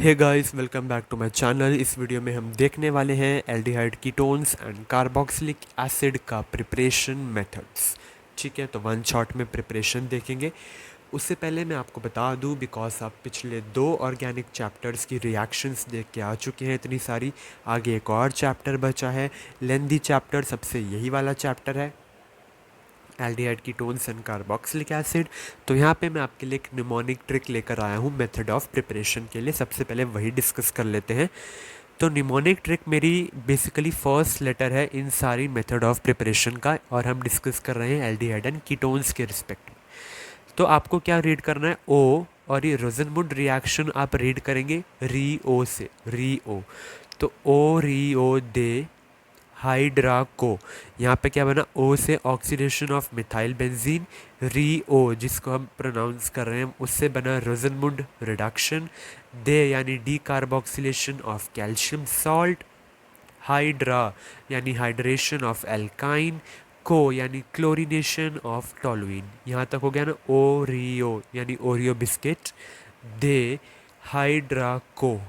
Hey guys, welcome back to my channel. इस video में हम देखने वाले हैं aldehyde ketones and carboxylic acid का प्रिपरेशन मेथड्स। ठीक है, तो वन शॉट में प्रिपरेशन देखेंगे। उससे पहले मैं आपको बता दूं, बिकॉज आप पिछले 2 ऑर्गेनिक चैप्टर्स की रिएक्शंस देख के आ चुके हैं इतनी सारी। आगे एक और चैप्टर बचा है, लेंदी चैप्टर, सबसे यही वाला चैप्टर है, aldehyde ketones and carboxylic acid. तो यहाँ पे मैं आपके लिए एक निमोनिक ट्रिक लेकर आया हूँ मेथड ऑफ प्रिपरेशन के लिए। सबसे पहले वही डिस्कस कर लेते हैं। तो निमोनिक ट्रिक मेरी बेसिकली फर्स्ट लेटर है इन सारी मेथड ऑफ प्रिपरेशन का, और हम डिस्कस कर रहे हैं एल्डिहाइड एंड कीटोन्स के रिस्पेक्ट में। तो आपको क्या रीड करना है, ओ, और ये रोजनवुड रिएक्शन आप रीड करेंगे री ओ से, री ओ। तो ओ री ओ दे हाइड्राको, यहाँ पे क्या बना, ओ से ऑक्सीडेशन ऑफ मिथाइल बेंजीन, री ओ जिसको हम प्रोनाउंस कर रहे हैं उससे बना रोजनमुंड रिडक्शन, दे यानी D carboxylation of calcium salt, hydra यानी हाइड्रेशन ऑफ एल्काइन, को यानी क्लोरिनेशन ऑफ टोलुइन। यहाँ तक हो गया ना, ओरियो यानी ओरियो बिस्किट, दे हाइड्रा को।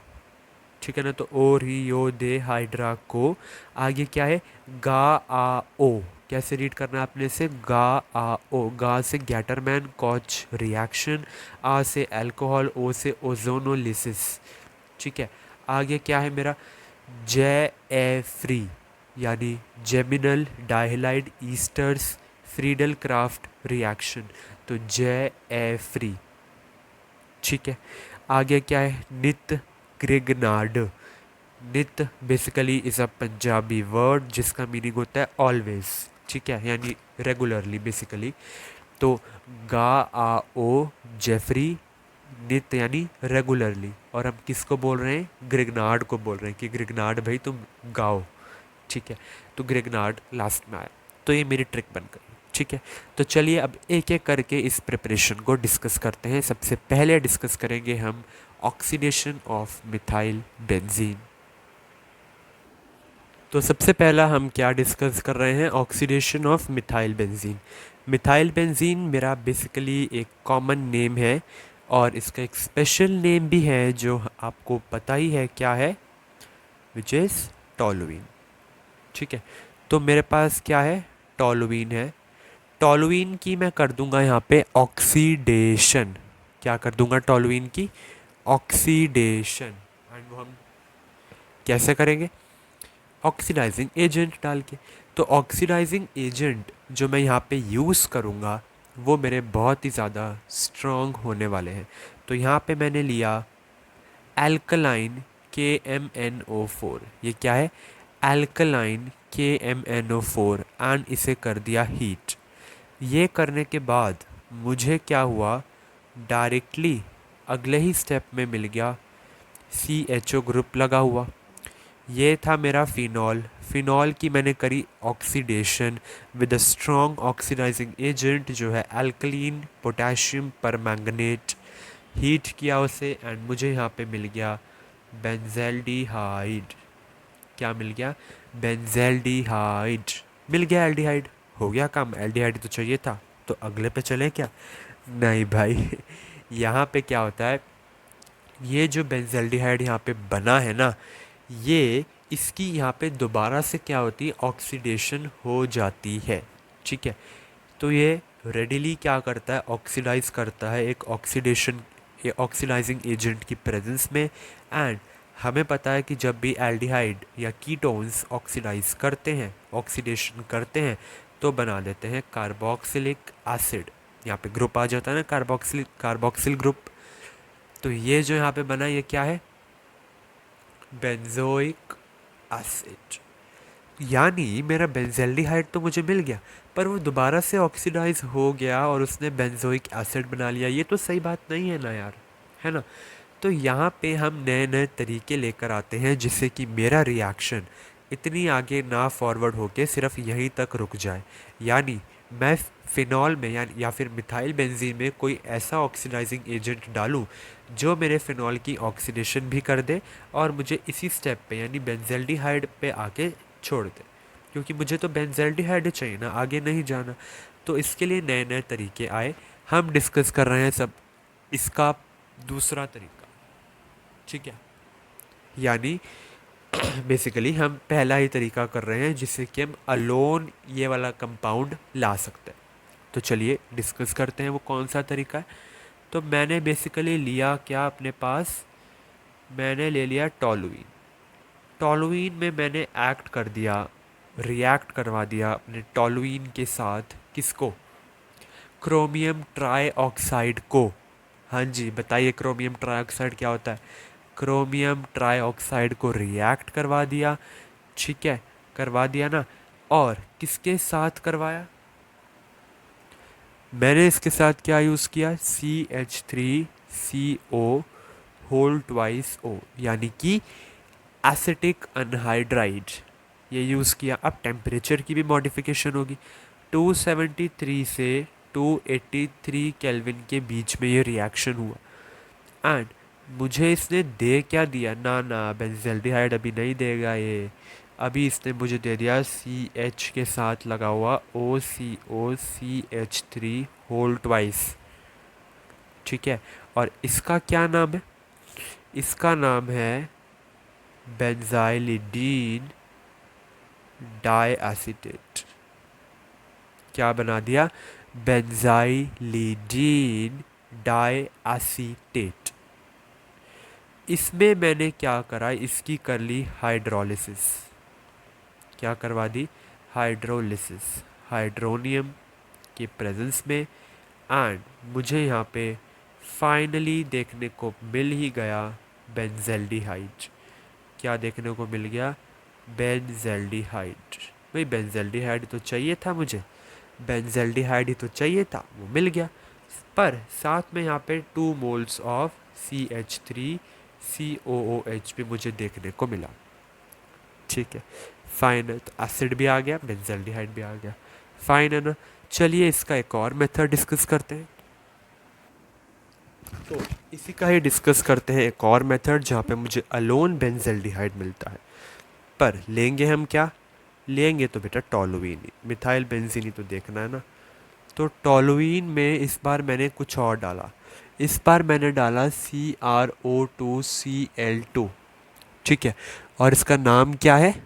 ठीक है ना, तो ओरियो दे हाइड्रा को। आगे क्या है, गा आ ओ। कैसे रीड करना है आपने से, गा आ ओ। गा से गैटरमैन कॉच रिएक्शन, आ से अल्कोहल, ओ से ओजोनोलिसिस। ठीक है, आगे क्या है मेरा, जे ए फ्री यानी geminal dihalide esters Friedel Crafts reaction. तो जे ए फ्री। ठीक है, आगे क्या है, नित ग्रिगनार्ड। नित basically is a Punjabi word जिसका मीनिंग होता है ऑलवेज। ठीक है, यानी रेगुलरली बेसिकली। तो गा आ ओ जेफरी, नित यानी रेगुलरली, और हम किसको बोल रहे हैं, ग्रिगनार्ड को बोल रहे हैं कि ग्रिगनार्ड भाई तुम गाओ। ठीक है, तो ग्रिगनार्ड लास्ट में आया। तो ये मेरी ट्रिक बन गई। ठीक है, तो चलिए अब एक एक करके इस प्रिपरेशन को डिस्कस करते हैं। सबसे पहले डिस्कस करेंगे हम ऑक्सीडेशन ऑफ मिथाइल बेंजीन। तो सबसे पहला हम क्या डिस्कस कर रहे हैं, oxidation of methyl benzene. Methyl benzene मेरा बेसिकली एक कॉमन नेम है, और इसका एक स्पेशल नेम भी है जो आपको पता ही है क्या है, विच इज़ टोलुइन। ठीक है, तो मेरे पास क्या है, टोलुइन है। टोलुइन की मैं कर दूंगा यहाँ पे ऑक्सीडेशन। क्या कर दूंगा, टोलुइन की ऑक्सीडेशन। एंड वो हम कैसे करेंगे, ऑक्सीडाइजिंग एजेंट डाल के। तो ऑक्सीडाइजिंग एजेंट जो मैं यहाँ पे यूज़ करूँगा वो मेरे बहुत ही ज़्यादा स्ट्रॉन्ग होने वाले हैं। तो यहाँ पे मैंने लिया एल्कलाइन KMnO4। ये क्या है, एल्कलाइन KMnO4, एंड इसे कर दिया हीट। ये करने के बाद मुझे क्या हुआ, डायरेक्टली अगले ही स्टेप में मिल गया CHO ग्रुप लगा हुआ। ये था मेरा फिनॉल। फिनॉल की मैंने करी oxidation with a strong oxidizing agent जो है अल्कलीन पोटेशियम परमैंगनेट। हीट किया उसे, एंड मुझे यहाँ पे मिल गया बेंजल्डिहाइड। क्या मिल गया, बेंजल्डिहाइड मिल गया। एल्डिहाइड हो गया काम, एल्डिहाइड तो चाहिए था। तो अगले पे चले क्या, नहीं भाई यहाँ पे क्या होता है, ये जो बेंजल्डिहाइड यहाँ पे बना है ना, ये इसकी यहाँ पे दोबारा से क्या होती है, ऑक्सीडेशन हो जाती है। ठीक है, तो ये रेडिली क्या करता है, ऑक्सीडाइज करता है एक ऑक्सीडेशन, ऑक्सीडाइजिंग एजेंट की प्रेजेंस में। एंड हमें पता है कि जब भी एल्डिहाइड या कीटोन्स ऑक्सीडाइज करते हैं, ऑक्सीडेशन करते हैं, तो बना देते हैं कार्बोक्सिलिक एसिड। यहाँ पे ग्रुप आ जाता है ना, कार्बोक्सिल ग्रुप। तो ये जो यहाँ पे बना, ये क्या है, बेंजोइक एसिड। यानी मेरा बेंजल्डिहाइड तो मुझे मिल गया, पर वो दोबारा से ऑक्सीडाइज हो गया और उसने बेंजोइक एसिड बना लिया। ये तो सही बात नहीं है ना यार, है ना। तो यहाँ पे हम नए नए तरीके लेकर आते हैं जिससे कि मेरा रिएक्शन इतनी आगे ना फॉरवर्ड होके सिर्फ यहीं तक रुक जाए। यानी मैं फिनॉल में या फिर मिथाइल बेंजीन में कोई ऐसा ऑक्सीडाइजिंग एजेंट डालूं जो मेरे फिनॉल की ऑक्सीडेशन भी कर दे, और मुझे इसी स्टेप पे यानी बेंजल्डिहाइड पे आके छोड़ दे, क्योंकि मुझे तो बेंजल्डिहाइड चाहिए ना, आगे नहीं जाना। तो इसके लिए नए नए तरीके आए, हम डिस्कस कर रहे हैं सब इसका दूसरा तरीका। ठीक है, यानी बेसिकली हम पहला ही तरीका कर रहे हैं जिससे कि हम अलोन ये वाला कंपाउंड ला सकते हैं। तो चलिए डिस्कस करते हैं वो कौन सा तरीका है। तो मैंने बेसिकली लिया क्या अपने पास, मैंने ले लिया टॉलुइन। टॉलुइन में मैंने एक्ट कर दिया, रिएक्ट करवा दिया अपने टॉलुइन के साथ किसको, क्रोमियम ट्राई ऑक्साइड को। हाँ जी बताइए क्रोमियम ट्राईऑक्साइड क्या होता है। क्रोमियम ट्राईऑक्साइड को रिएक्ट करवा दिया, ठीक है, करवा दिया ना। और किसके साथ करवाया, मैंने इसके साथ क्या यूज़ किया, CH3CO होल ट्वाइस O, यानी कि एसिटिक अनहाइड्राइड, ये यूज़ किया। अब टेम्परेचर की भी मॉडिफिकेशन होगी। 273 से 283 केल्विन के बीच में ये रिएक्शन हुआ। एंड मुझे इसने दे क्या दिया, ना ना बेंजल्डिहाइड अभी नहीं देगा ये, अभी इसने मुझे दे दिया CH के साथ लगा हुआ OCOCH3 होल ट्वाइस, ठीक है। और इसका क्या नाम है, इसका नाम है बेंजाइलिडीन डाईएसीटेट। क्या बना दिया, बेंजाइलिडीन डाईएसीटेट। इसमें मैंने क्या करा, इसकी कर ली हाइड्रोलिसिस। क्या करवा दी, हाइड्रोलिसिस, हाइड्रोनियम के प्रेजेंस में। एंड मुझे यहाँ पे फाइनली देखने को मिल ही गया बेंजल्डिहाइड। क्या देखने को मिल गया, बेंजल्डिहाइड। भाई बेंजल्डिहाइड तो चाहिए था मुझे, बेंजल्डिहाइड ही तो चाहिए था, वो मिल गया। पर साथ में यहाँ पे 2 मोल्स ऑफ CH3COOH भी मुझे देखने को मिला, ठीक है। फाइन है, तो एसिड भी आ गया, बेंजल्डिहाइड भी आ गया, फाइन है ना। चलिए इसका एक और मेथड डिस्कस करते हैं। तो इसी का ही डिस्कस करते हैं एक और मेथड जहाँ पे मुझे अलोन बेंजल्डिहाइड मिलता है। पर लेंगे हम क्या, लेंगे तो बेटा टॉलुइन ही, मिथाइल बेंजीन ही तो देखना है ना। तो टॉलुइन में इस बार मैंने कुछ और डाला, इस बार मैंने डाला CrO2Cl2, ठीक है। और इसका नाम क्या है,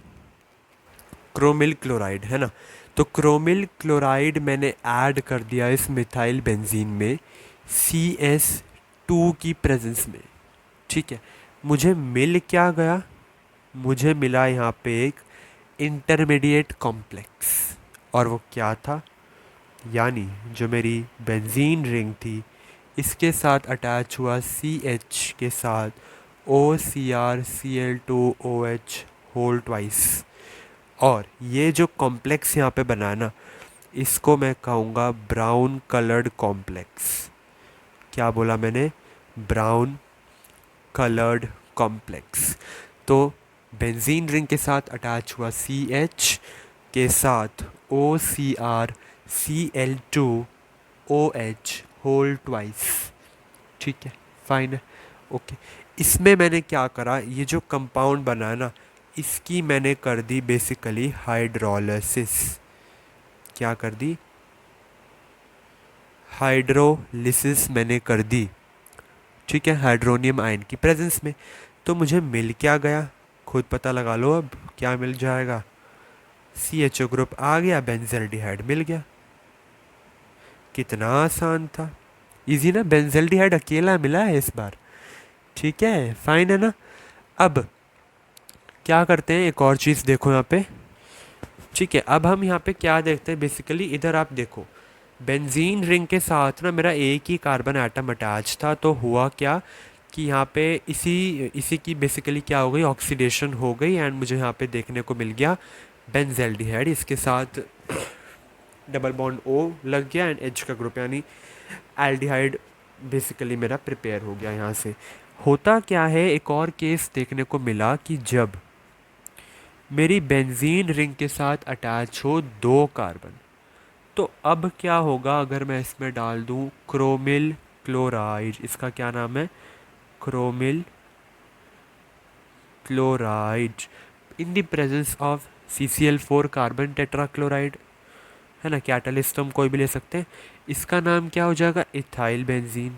क्रोमिल क्लोराइड है ना। तो क्रोमिल क्लोराइड मैंने ऐड कर दिया इस मिथाइल बेंजीन में CS2 की प्रेजेंस में, ठीक है। मुझे मिल क्या गया, मुझे मिला यहाँ पे एक इंटरमीडिएट कॉम्प्लेक्स। और वो क्या था, यानी जो मेरी बेंजीन रिंग थी इसके साथ अटैच हुआ CH के साथ OCrCl2OH होल ट्वाइस। और ये जो कॉम्प्लेक्स यहाँ पे बना ना, इसको मैं कहूँगा ब्राउन कलर्ड कॉम्प्लेक्स। क्या बोला मैंने, ब्राउन कलर्ड कॉम्प्लेक्स। तो बेंजीन रिंग के साथ अटैच हुआ CH के साथ OCrCl2OH होल ट्वाइस, ठीक है, फाइन है, ओके। इसमें मैंने क्या करा, ये जो कंपाउंड बना ना, इसकी मैंने कर दी बेसिकली हाइड्रोलिसिस। क्या कर दी, हाइड्रोलिसिस मैंने कर दी, ठीक है, हाइड्रोनियम आयन की प्रेजेंस में। तो मुझे मिल क्या गया, खुद पता लगा लो अब क्या मिल जाएगा, CHO ग्रुप आ गया, बेंजल्डिहाइड मिल गया। कितना आसान था, इजी ना, बेंजल्डिहाइड अकेला मिला है इस बार, ठीक है, फाइन है ना। अब क्या करते हैं, एक और चीज़ देखो यहाँ पे, ठीक है। अब हम यहाँ पे क्या देखते हैं, बेसिकली इधर आप देखो, बेंजीन रिंग के साथ ना मेरा एक ही कार्बन एटम अटैच था। तो हुआ क्या कि यहाँ पे इसी इसी की बेसिकली क्या हो गई, ऑक्सीडेशन हो गई। एंड मुझे यहाँ पे देखने को मिल गया बेंजल्डिहाइड, इसके साथ डबल बॉन्ड O लग गया एंड H का ग्रुप, यानी एल्डिहाइड बेसिकली मेरा प्रिपेयर हो गया यहाँ से। होता क्या है, एक और केस देखने को मिला कि जब मेरी बेंजीन रिंग के साथ अटैच हो 2 कार्बन, तो अब क्या होगा अगर मैं इसमें डाल दूँ क्रोमिल क्लोराइड, इसका क्या नाम है, chromyl chloride, in the presence of CCl4 carbon tetrachloride, है ना, कैटलिस्ट तो हम कोई भी ले सकते हैं। इसका नाम क्या हो जाएगा, इथाइल बेंजीन।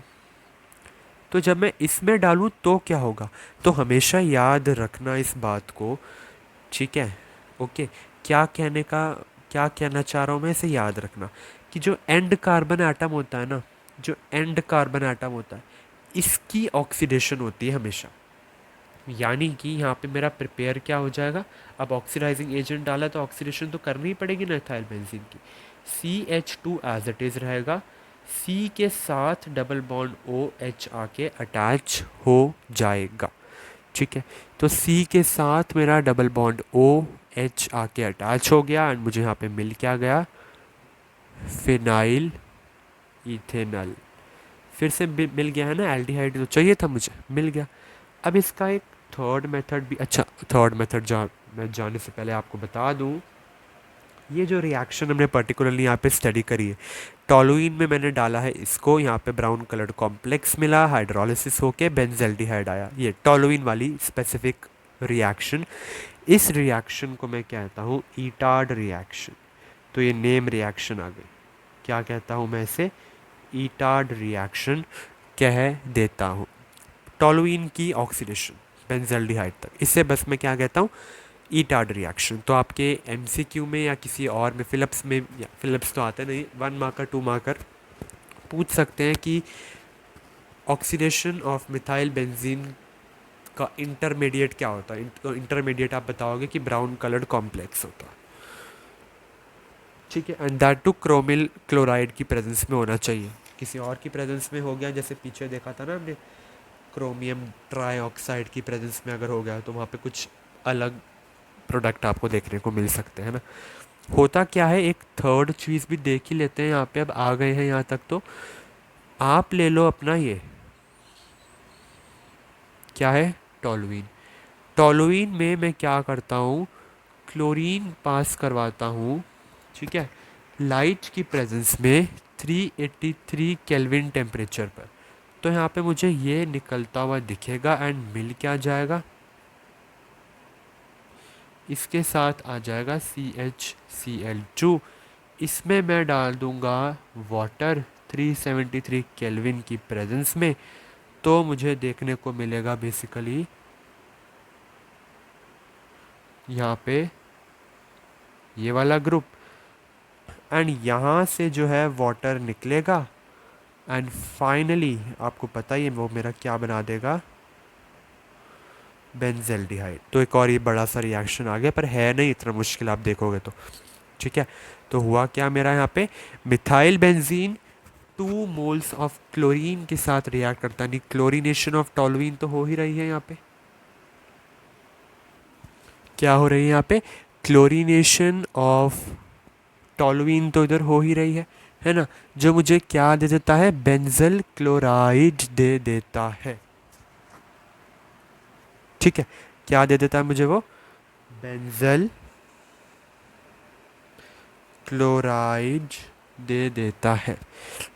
तो जब मैं इसमें डालूँ तो क्या होगा, तो हमेशा याद रखना इस बात को, ठीक है। ओके, क्या कहने का क्या कहना चाह रहा हूँ मैं, इसे याद रखना कि जो एंड कार्बन एटम होता है ना, जो एंड कार्बन एटम होता है, इसकी ऑक्सीडेशन होती है हमेशा। यानी कि यहाँ पे मेरा प्रिपेयर क्या हो जाएगा, अब ऑक्सीडाइजिंग एजेंट डाला तो ऑक्सीडेशन तो करनी ही पड़ेगी ना इथाइल बेंजीन की। CH2 एज इट इज़ रहेगा, C के साथ डबल बॉन्ड OH आके अटैच हो जाएगा, ठीक है। तो C के साथ मेरा डबल बॉन्ड OH आके अटैच हो गया एंड मुझे यहाँ पे मिल क्या गया, फिनाइल इथेनॉल। फिर से मिल गया है ना, एल्डिहाइड जो चाहिए था मुझे मिल गया। अब इसका एक थर्ड मेथड भी, अच्छा थर्ड मेथड मैं जाने से पहले आपको बता दूं, ये जो रिएक्शन हमने पर्टिकुलरली यहाँ पे स्टडी करी है, टॉलुइन में मैंने डाला है इसको, यहाँ पे ब्राउन कलर्ड कॉम्प्लेक्स मिला, हाइड्रोलिसिस होके बेंजेल्डिहाइड आया, ये टॉलुइन वाली स्पेसिफिक रिएक्शन। इस रिएक्शन को मैं कहता हूँ ईटार्ड रिएक्शन। तो ये नेम रिएक्शन आ गई, क्या कहता हूँ मैं इसे, ईटार्ड रिएक्शन कह देता हूँ। टॉलुइन की ऑक्सीडेशन बेंजेल्डिहाइड तक, इससे बस मैं क्या कहता हूँ, ईटार्ड रिएक्शन। तो आपके MCQ में या किसी और में, फिलिप्स में, या फिलिप्स तो आते नहीं, 1 मार्कर 2 मार्कर पूछ सकते हैं कि ऑक्सीडेशन ऑफ मिथाइल बेंजीन का इंटरमीडिएट क्या होता है। तो इंटरमीडिएट आप बताओगे कि ब्राउन कलर्ड कॉम्प्लेक्स होता है, ठीक है, and that too chromyl chloride की प्रेजेंस में होना चाहिए। किसी और की प्रेजेंस में हो गया, जैसे पीछे देखा था ना हमने, क्रोमियम ट्राईऑक्साइड की प्रेजेंस में अगर हो गया तो वहाँ पे कुछ अलग प्रोडक्ट आपको देखने को मिल सकते हैं ना। होता क्या है, एक थर्ड चीज़ भी देख ही लेते हैं यहाँ पे, अब आ गए हैं यहाँ तक तो आप ले लो अपना ये क्या है, टॉलुइन। टॉलुइन में मैं क्या करता हूँ, क्लोरीन पास करवाता हूँ, ठीक है, लाइट की प्रेजेंस में 383 केल्विन टेम्परेचर पर। तो यहाँ पे मुझे ये निकलता हुआ दिखेगा एंड मिल क्या जाएगा, इसके साथ आ जाएगा CHCl2। इसमें मैं डाल दूंगा वाटर 373 केल्विन की प्रेजेंस में। तो मुझे देखने को मिलेगा बेसिकली यहाँ पे ये वाला ग्रुप, एंड यहाँ से जो है वाटर निकलेगा एंड फाइनली आपको पता ही है वो मेरा क्या बना देगा, बेंजेल्डिहाइड। तो एक और ये बड़ा सा रिएक्शन आ गया, पर है नहीं इतना मुश्किल आप देखोगे तो, ठीक है। तो हुआ क्या मेरा यहाँ पे, methyl benzene 2 moles of chlorine के साथ रिएक्ट करता है, नहीं क्लोरीनेशन ऑफ टॉलुइन तो हो ही रही है यहाँ पे, क्या हो रही है यहाँ पे, क्लोरीनेशन ऑफ टॉलुइन तो इधर हो ही रही है ना, जो मुझे क्या दे देता है, बेंजल क्लोराइड दे देता है, ठीक है। क्या दे देता है मुझे वो, बेंजल क्लोराइड दे देता है,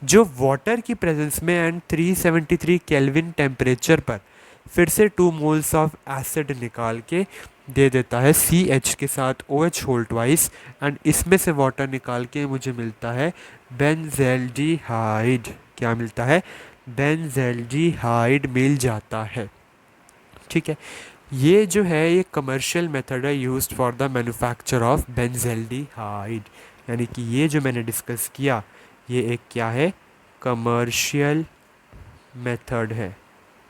जो वाटर की प्रेजेंस में एंड 373 केल्विन टेम्परेचर पर फिर से 2 मोल्स ऑफ एसिड निकाल के दे देता है CH के साथ OH होल ट्वाइस, एंड इसमें से वाटर निकाल के मुझे मिलता है बेंजेल्डिहाइड। क्या मिलता है, बेंजेल्डिहाइड मिल जाता है, ठीक है। ये जो है ये कमर्शियल मेथड है used for the manufacture of benzaldehyde. यानी कि ये जो मैंने डिस्कस किया ये एक क्या है, कमर्शियल मेथड है।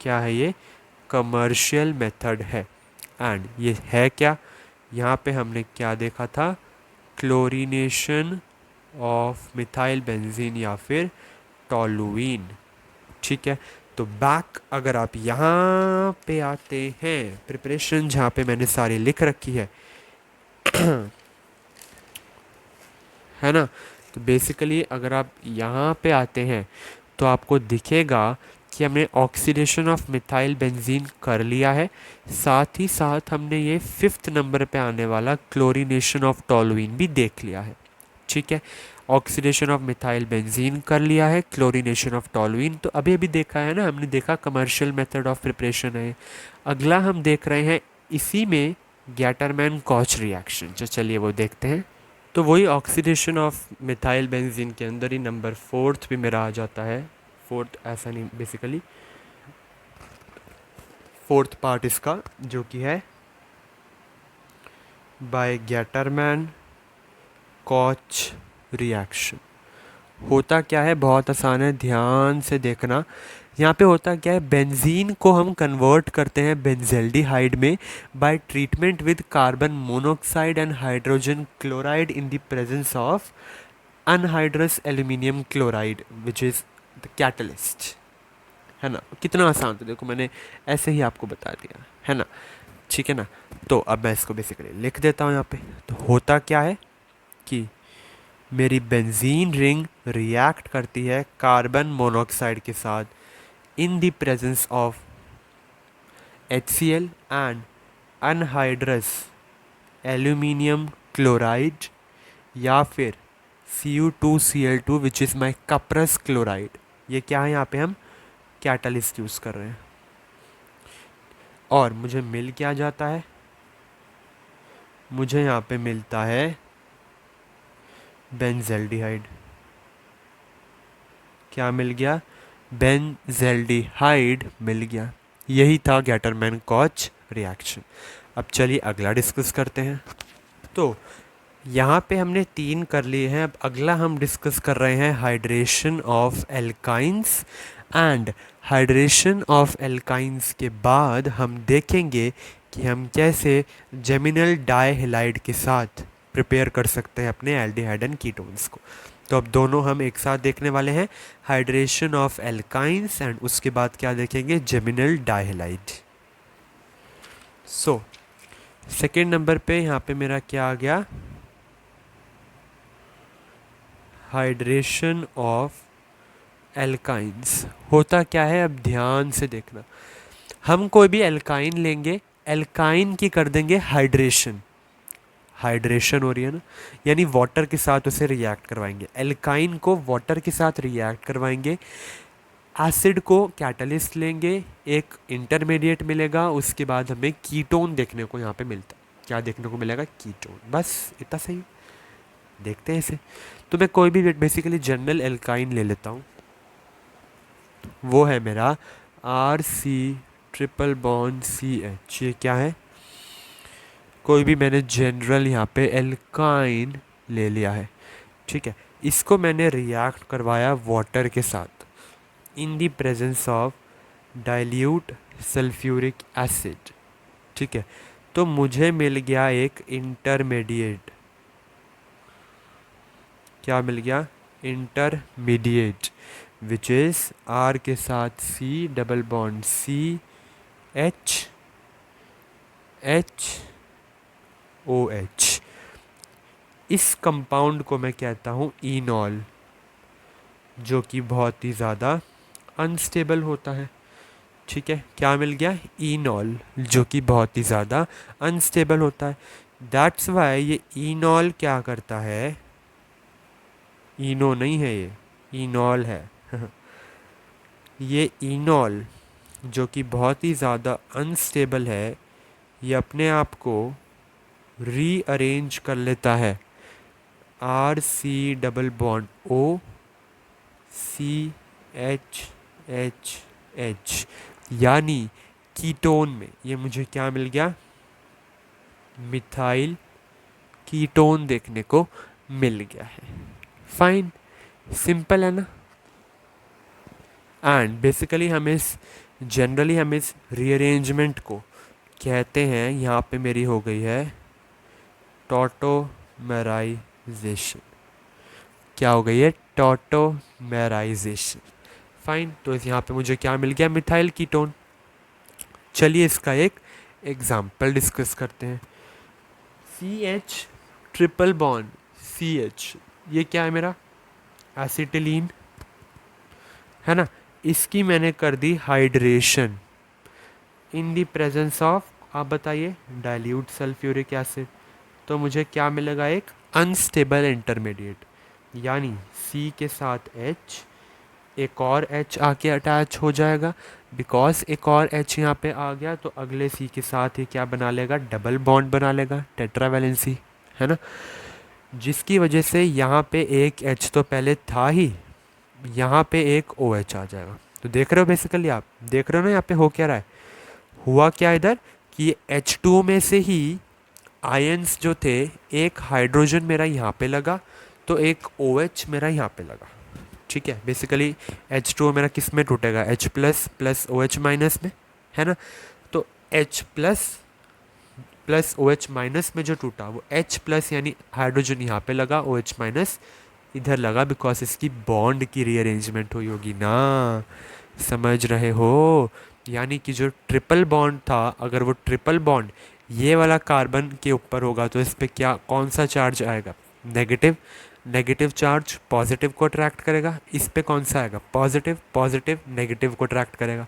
क्या है ये, कमर्शियल मेथड है। एंड ये है क्या, यहाँ पे हमने क्या देखा था, क्लोरीनेशन ऑफ मिथाइल बेंजीन या फिर टॉलुइन, ठीक है। तो बैक अगर आप यहाँ पे आते हैं, प्रिपरेशन जहाँ पे मैंने सारी लिख रखी है ना, तो बेसिकली अगर आप यहाँ पे आते हैं तो आपको दिखेगा कि हमने ऑक्सीडेशन ऑफ मिथाइल बेंजीन कर लिया है, साथ ही साथ हमने ये 5th नंबर पे आने वाला क्लोरीनेशन ऑफ टॉलुइन भी देख लिया है, ठीक है। ऑक्सीडेशन ऑफ मिथाइल बेंजीन कर लिया है, क्लोरीनेशन ऑफ टॉलुइन तो अभी अभी देखा है ना हमने, देखा कमर्शियल मेथड ऑफ प्रिपरेशन है। अगला हम देख रहे हैं इसी में गैटरमैन कॉच रिएक्शन, जो चलिए वो देखते हैं। तो वही ऑक्सीडेशन ऑफ मिथाइल बेंजीन के अंदर ही नंबर 4th भी मेरा आ जाता है, 4th ऐसा नहीं बेसिकली, फोर्थ पार्ट इसका जो कि है बाय गैटरमैन कॉच रिएक्शन। होता क्या है, बहुत आसान है, ध्यान से देखना। यहाँ पे होता क्या है, बेंजीन को हम कन्वर्ट करते हैं बेंजेल्डिहाइड में bye treatment with carbon monoxide and hydrogen chloride in the presence of anhydrous aluminium chloride which is the catalyst. है ना, कितना आसान था, देखो मैंने ऐसे ही आपको बता दिया है ना। ठीक है ना। तो अब मैं इसको बेसिकली लिख देता हूँ यहाँ पे। तो होता क्या है कि मेरी बेंजीन रिंग रिएक्ट करती है कार्बन मोनोऑक्साइड के साथ in the presence of HCl and anhydrous aluminium chloride या फिर Cu2Cl2 which is my कपरस chloride. ये क्या है, यहाँ पे हम कैटलिस्ट यूज़ कर रहे हैं। और मुझे मिल क्या जाता है, मुझे यहाँ पे मिलता है बेंजेल्डिहाइड। क्या मिल गया, बेंजेल्डिहाइड मिल गया। यही था गैटरमैन कॉच रिएक्शन। अब चलिए अगला डिस्कस करते हैं। तो यहाँ पे हमने 3 कर लिए हैं। अब अगला हम डिस्कस कर रहे हैं hydration of alkynes. And hydration of alkynes के बाद हम देखेंगे कि हम कैसे जेमिनल डाइहैलाइड के साथ प्रिपेयर कर सकते हैं अपने एल्डिहाइड एंड कीटोन्स को। तो अब दोनों हम एक साथ देखने वाले हैं, हाइड्रेशन ऑफ एल्काइंस एंड उसके बाद क्या देखेंगे, जेमिनल डाइहैलाइड। सो सेकेंड नंबर पे यहाँ पे मेरा क्या आ गया, हाइड्रेशन ऑफ एल्काइंस। होता क्या है, अब ध्यान से देखना। हम कोई भी एल्काइन लेंगे, एल्काइन की कर देंगे हाइड्रेशन। हाइड्रेशन हो रही है ना, यानी वाटर के साथ उसे रिएक्ट करवाएंगे। एल्काइन को वाटर के साथ रिएक्ट करवाएंगे। एसिड को कैटलिस्ट लेंगे, एक इंटरमीडिएट मिलेगा, उसके बाद हमें कीटोन देखने को यहाँ पे मिलता है। क्या देखने को मिलेगा, कीटोन। बस इतना सही। देखते हैं इसे। तो मैं कोई भी बेसिकली जनरल एल्काइन ले लेता हूँ। वो है मेरा RC ट्रिपल बॉन्ड CH। ये क्या है, कोई भी मैंने जनरल यहाँ पे एल्काइन ले लिया है। ठीक है, इसको मैंने रिएक्ट करवाया वाटर के साथ in the presence of dilute sulphuric acid. ठीक है, तो मुझे मिल गया एक इंटरमीडिएट। क्या मिल गया, इंटरमीडिएट विच इज़ R के साथ C डबल बॉन्ड CHOH। इस कंपाउंड को मैं कहता हूँ इनॉल, जो कि बहुत ही ज़्यादा अनस्टेबल होता है। ठीक है, क्या मिल गया, इनॉल, जो कि बहुत ही ज़्यादा अनस्टेबल होता है। दैट्स वाई ये इनॉल क्या करता है, इनो नहीं है, ये इनॉल है। ये इनॉल जो कि बहुत ही ज़्यादा अनस्टेबल है, ये अपने आप को रीअरेंज कर लेता है RC डबल बॉन्ड OCHH, यानी कीटोन में ये मुझे क्या मिल गया, मिथाइल कीटोन देखने को मिल गया है। फाइन, सिंपल है ना। एंड बेसिकली हम इस रीअरेंजमेंट को कहते हैं, यहाँ पे मेरी हो गई है टॉटोमेराइजेशन। क्या हो गई है, टॉटोमेराइजेशन। फाइन, तो यहाँ पे मुझे क्या मिल गया, मिथाइल कीटोन। चलिए इसका एक एग्जाम्पल डिस्कस करते हैं। CH ट्रिपल बॉन्ड CH, ये क्या है मेरा, एसिटिलीन है ना। इसकी मैंने कर दी hydration in the presence of, आप बताइए, डाइल्यूट सल्फ्यूरिक एसिड। तो मुझे क्या मिलेगा, एक अनस्टेबल इंटरमीडिएट, यानी C के साथ H, एक और H आके अटैच हो जाएगा। बिकॉज एक और H यहाँ पे आ गया तो अगले C के साथ ही क्या बना लेगा, डबल बॉन्ड बना लेगा, टेट्रावैलेंसी, है ना। जिसकी वजह से यहाँ पे एक H तो पहले था ही, यहाँ पे एक OH आ जाएगा। तो देख रहे हो, बेसिकली आप देख रहे हो ना यहाँ पे हो क्या रहा है, हुआ क्या इधर कि H2O में से ही आयंस जो थे, एक हाइड्रोजन मेरा यहाँ पे लगा तो एक OH मेरा यहाँ पे लगा। ठीक है, बेसिकली H2O मेरा किस में टूटेगा, H plus plus OH minus में, है ना। तो H plus plus OH minus में जो टूटा वो H प्लस यानी हाइड्रोजन यहाँ पे लगा, OH माइनस इधर लगा, बिकॉज इसकी बॉन्ड की रीअरेंजमेंट हुई होगी ना, समझ रहे हो। यानी कि जो ट्रिपल बॉन्ड था, अगर वो ट्रिपल बॉन्ड ये वाला कार्बन के ऊपर होगा तो इस पर क्या कौन सा चार्ज आएगा, नेगेटिव। नेगेटिव चार्ज पॉजिटिव को अट्रैक्ट करेगा, इस पे कौन सा आएगा, पॉजिटिव। पॉजिटिव नेगेटिव को अट्रैक्ट करेगा।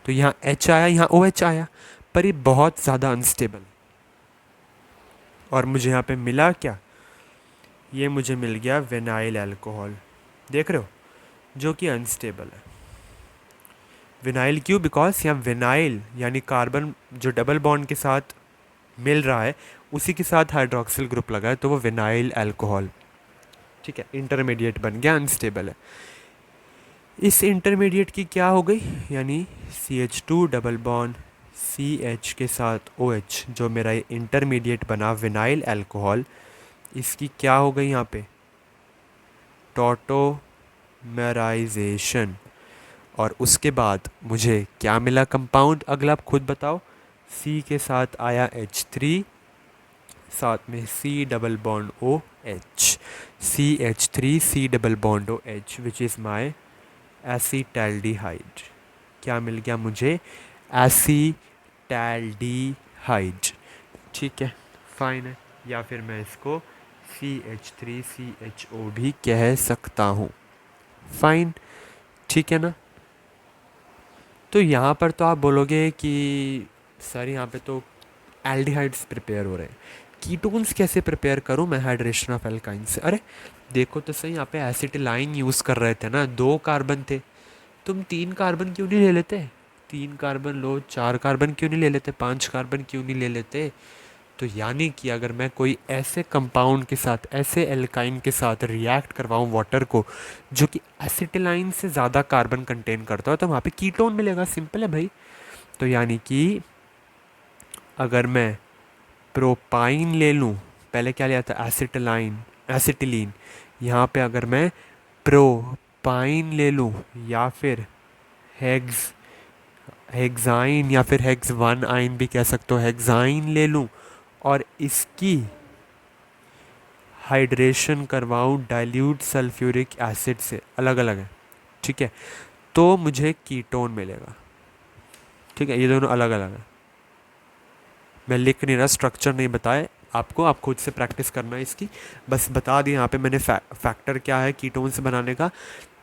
तो यहाँ H आया, यहाँ OH आया, पर ये बहुत ज़्यादा अनस्टेबल। और मुझे यहाँ पे मिला क्या, ये मुझे मिल गया विनाइल अल्कोहल, देख रहे हो, जो कि अनस्टेबल है। विनाइल क्यों, बिकॉज यहाँ विनाइल यानी कार्बन जो डबल बॉन्ड के साथ मिल रहा है उसी के साथ हाइड्रोक्सिल ग्रुप लगा है, तो वो विनाइल अल्कोहल, ठीक है, इंटरमीडिएट बन गया, अनस्टेबल है। इस इंटरमीडिएट की क्या हो गई, यानी CH2 डबल बॉन्ड CH के साथ OH, जो मेरा ये इंटरमीडिएट बना विनाइल अल्कोहल, इसकी क्या हो गई यहाँ पे, टॉटोमराइजेशन। और उसके बाद मुझे क्या मिला कंपाउंड, अगला आप खुद बताओ। C के साथ आया H3, साथ में C double bond OH, CH3C double bond OH, which is my acetaldehyde. क्या मिल गया मुझे, एसीटैल्डिहाइड। ठीक है, फाइन है, या फिर मैं इसको CH3CHO भी कह सकता हूँ, फाइन, ठीक है ना। तो यहाँ पर तो आप बोलोगे कि सर यहाँ पे तो एल्डिहाइड्स प्रिपेयर हो रहे हैं, कीटोन्स कैसे प्रिपेयर करूँ मैं हाइड्रेशन ऑफ एल्काइन से। अरे देखो तो सही, यहाँ पे एसिटिलाइन यूज़ कर रहे थे ना, 2 कार्बन थे, तुम 3 कार्बन क्यों नहीं ले लेते, 3 कार्बन लो, 4 कार्बन क्यों नहीं ले लेते, 5 कार्बन क्यों नहीं ले लेते। तो यानी कि अगर मैं कोई ऐसे कंपाउंड के साथ, ऐसे एल्काइन के साथ रिएक्ट करवाऊँ वाटर को जो कि एसिटिलाइन से ज़्यादा कार्बन कंटेन करता हो, तो वहाँ पे कीटोन मिलेगा, सिंपल है भाई। तो यानी कि अगर मैं प्रोपाइन ले लूँ, पहले क्या लिया था, एसिटिलाइन एसिटिलीन, यहाँ पे अगर मैं प्रोपाइन ले लूँ या फिर हेक्स हेक्साइन या फिर हेक्स वन आइन भी कह सकते हो, हेक्साइन ले लूँ और इसकी हाइड्रेशन करवाऊँ डाइल्यूट सल्फ्यूरिक एसिड से, अलग अलग है, ठीक है, तो मुझे कीटोन मिलेगा। ठीक है, ये दोनों अलग अलग है, मैं लिख नहीं रहा, स्ट्रक्चर नहीं बताए आपको, आप खुद से प्रैक्टिस करना है इसकी, बस बता दिया यहाँ पे मैंने फैक्टर क्या है कीटोन से बनाने का,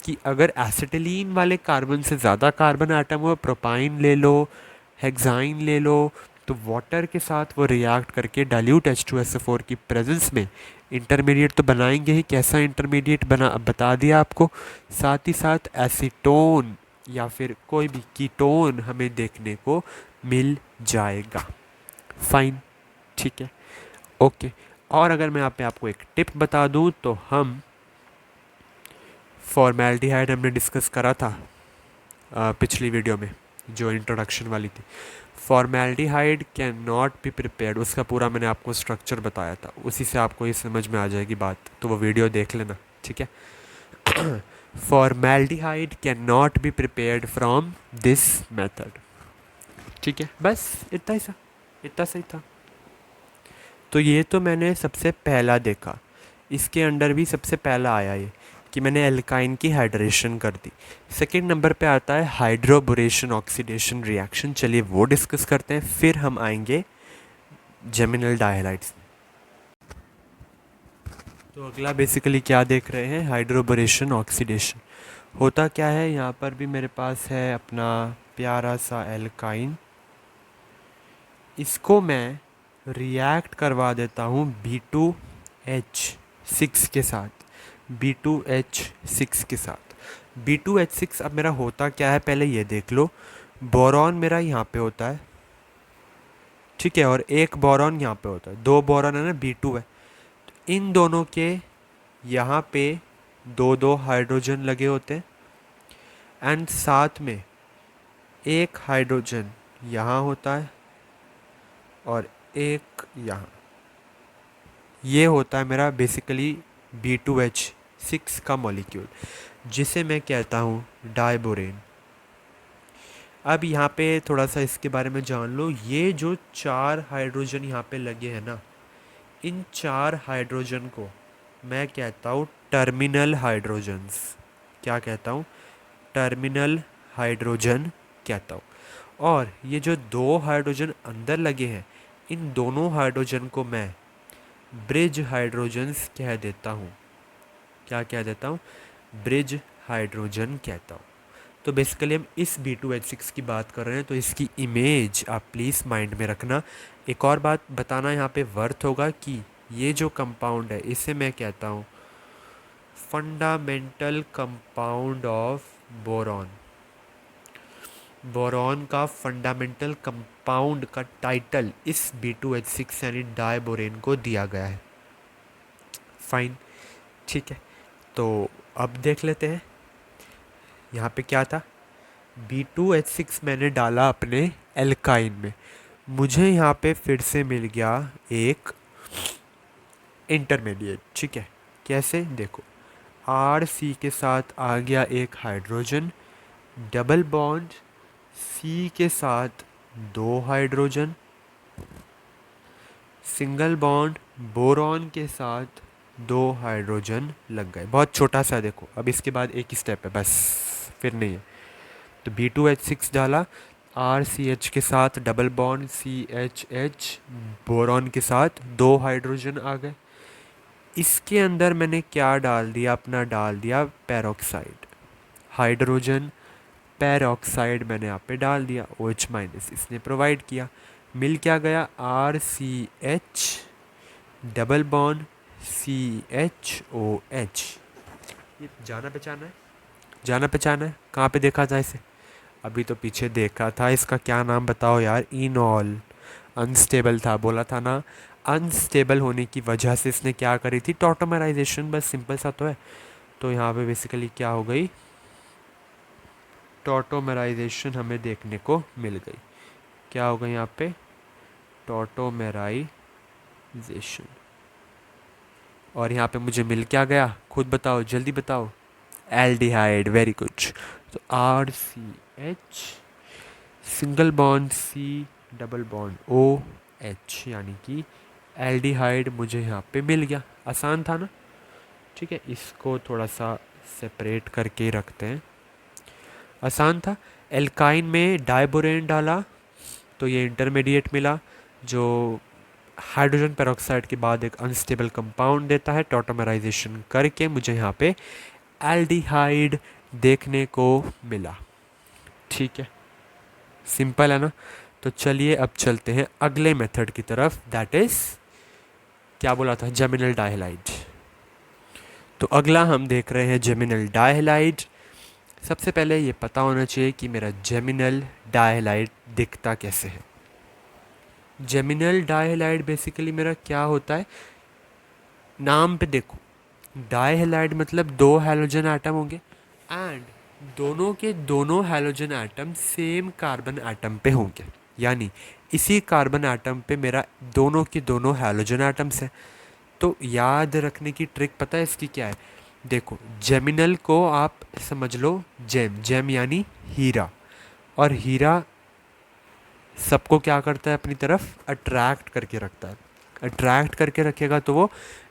कि अगर एसिटिलीन वाले कार्बन से ज़्यादा कार्बन आइटम हो, प्रोपाइन ले लो, हेक्साइन ले लो, तो वाटर के साथ वो रिएक्ट करके डाइल्यूट H2SO4 की प्रेजेंस में इंटरमीडिएट तो बनाएंगे ही, कैसा इंटरमीडिएट बना बता दिया आपको, साथ ही साथ एसीटोन या फिर कोई भी कीटोन हमें देखने को मिल जाएगा, फाइन, ठीक है, ओके। और अगर मैं यहाँ पे आपको एक टिप बता दूँ तो हम फॉर्मेल्डिहाइड हमने डिस्कस करा था पिछली वीडियो में, जो इंट्रोडक्शन वाली थी, formaldehyde can not be prepared, उसका पूरा मैंने आपको स्ट्रक्चर बताया था, उसी से आपको ये समझ में आ जाएगी बात, तो वो वीडियो देख लेना, ठीक है। Formaldehyde can not be prepared from this method, ठीक है, बस इतना ही सा, इतना सही था। तो ये तो मैंने सबसे पहला देखा, इसके अंडर भी सबसे पहला आया ये कि मैंने एल्काइन की हाइड्रेशन कर दी। सेकंड नंबर पे आता है हाइड्रोबोरेशन ऑक्सीडेशन रिएक्शन, चलिए वो डिस्कस करते हैं, फिर हम आएंगे जेमिनल डायहाइड्स। तो अगला बेसिकली क्या देख रहे हैं, हाइड्रोबोरेशन ऑक्सीडेशन। होता क्या है, यहाँ पर भी मेरे पास है अपना प्यारा सा एल्काइन, इसको मैं रिएक्ट करवा देता हूँ B2H6 के साथ, B2H6 के साथ। B2H6 अब मेरा होता क्या है, पहले ये देख लो, बोरॉन मेरा यहाँ पे होता है, ठीक है, और एक बोरॉन यहाँ पे होता है, 2 बोरॉन है ना, B2 है, तो इन दोनों के यहाँ पे 2 हाइड्रोजन लगे होते हैं, एंड साथ में एक हाइड्रोजन यहाँ होता है और एक यहाँ। ये होता है मेरा बेसिकली B2H6 का मॉलिक्यूल, जिसे मैं कहता हूँ डाइबोरेन। अब यहाँ पे थोड़ा सा इसके बारे में जान लो। ये जो 4 हाइड्रोजन यहाँ पे लगे हैं ना, इन 4 हाइड्रोजन को मैं कहता हूँ टर्मिनल हाइड्रोजन्स। क्या कहता हूँ? टर्मिनल हाइड्रोजन कहता हूँ। और ये जो 2 हाइड्रोजन अंदर लगे हैं, इन दोनों हाइड्रोजन को मैं ब्रिज हाइड्रोजन्स कह देता हूँ। क्या कह देता हूँ? ब्रिज हाइड्रोजन कहता हूँ। तो बेसिकली हम इस B2H6 की बात कर रहे हैं, तो इसकी इमेज आप प्लीज़ माइंड में रखना। एक और बात बताना यहाँ पे वर्थ होगा कि ये जो कंपाउंड है, इसे मैं कहता हूँ fundamental compound of boron. Boron का फंडामेंटल कंपाउंड का टाइटल इस B2H6 यानी डाइबोरेन को दिया गया है। फाइन, ठीक है। तो अब देख लेते हैं यहाँ पे क्या था। B2H6 मैंने डाला अपने एल्काइन में, मुझे यहाँ पे फिर से मिल गया एक इंटरमीडिएट। ठीक है, कैसे? देखो, RC के साथ आ गया एक हाइड्रोजन, डबल बॉन्ड C के साथ 2 हाइड्रोजन, सिंगल बॉन्ड बोरॉन के साथ 2 हाइड्रोजन लग गए। बहुत छोटा सा, देखो अब इसके बाद एक ही स्टेप है बस, फिर नहीं है। तो B2H6 डाला, RCH के साथ डबल बॉन्ड CHH, बोरॉन के साथ 2 हाइड्रोजन आ गए। इसके अंदर मैंने क्या डाल दिया? अपना डाल दिया पेरोक्साइड, हाइड्रोजन पेरोक्साइड मैंने यहाँ पे डाल दिया, OH- इसने प्रोवाइड किया। मिल क्या गया? RCH double bond CHOH। ये जाना पहचाना है, जाना पहचाना है। कहाँ पे देखा था इसे? अभी तो पीछे देखा था। इसका क्या नाम बताओ यार? इनॉल। अनस्टेबल था, बोला था ना। अनस्टेबल होने की वजह से इसने क्या करी थी? टॉटोमराइजेशन। बस सिंपल सा तो है। तो यहाँ पे बेसिकली क्या हो गई? टॉटोमराइजेशन हमें देखने को मिल गई। क्या होगा यहाँ पे? टॉटोमराइजेशन। और यहाँ पे मुझे मिल क्या गया? खुद बताओ, जल्दी बताओ। Aldehyde, very good. तो RCH single bond C double bond OH, यानी कि एल्डिहाइड मुझे यहाँ पे मिल गया। आसान था ना? ठीक है, इसको थोड़ा सा सेपरेट करके रखते हैं। आसान था। एल्काइन में डाइबोरेन डाला तो ये इंटरमीडिएट मिला, जो हाइड्रोजन पेरोक्साइड के बाद एक अनस्टेबल कंपाउंड देता है। टॉटोमराइजेशन करके मुझे यहाँ पे एल्डिहाइड देखने को मिला। ठीक है, सिंपल है ना? तो चलिए अब चलते हैं अगले मेथड की तरफ, दैट इज क्या बोला था? जेमिनल डायहलाइड। तो अगला हम देख रहे हैं जेमिनल डायहलाइड। सबसे पहले ये पता होना चाहिए कि मेरा जेमिनल डायहलाइड दिखता कैसे है। जेमिनल डायहलाइड बेसिकली मेरा क्या होता है? नाम पे देखो, डायहलाइड मतलब 2 हैलोजन एटम होंगे एंड दोनों के दोनों halogen atom same carbon atom पे होंगे, यानी इसी कार्बन एटम पे मेरा दोनों के दोनों हैलोजन एटम्स हैं। तो याद रखने की ट्रिक पता है इसकी क्या है? देखो, जेमिनल को आप समझ लो जेम, जेम यानी हीरा, और हीरा सबको क्या करता है? अपनी तरफ अट्रैक्ट करके रखता है। अट्रैक्ट करके रखेगा तो वो,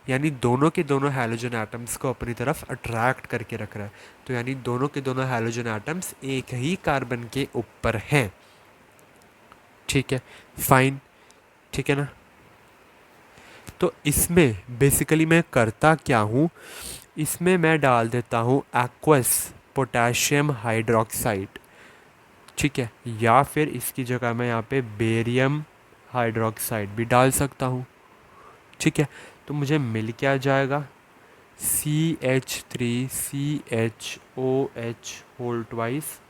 यानी दोनों के दोनों हैलोजन एटम्स को अपनी तरफ अट्रैक्ट करके रख रहा है। तो यानी दोनों के दोनों हैलोजन एटम्स एक ही कार्बन के ऊपर हैं। ठीक है, फाइन, ठीक है ना? तो इसमें बेसिकली मैं करता क्या हूँ? इसमें मैं डाल देता हूँ एक्वस पोटेशियम हाइड्रोक्साइड। ठीक है, या फिर इसकी जगह मैं यहाँ पे बेरियम हाइड्रोक्साइड भी डाल सकता हूँ। ठीक है, तो मुझे मिल क्या जाएगा? CH3CHOH होल ट्वाइस,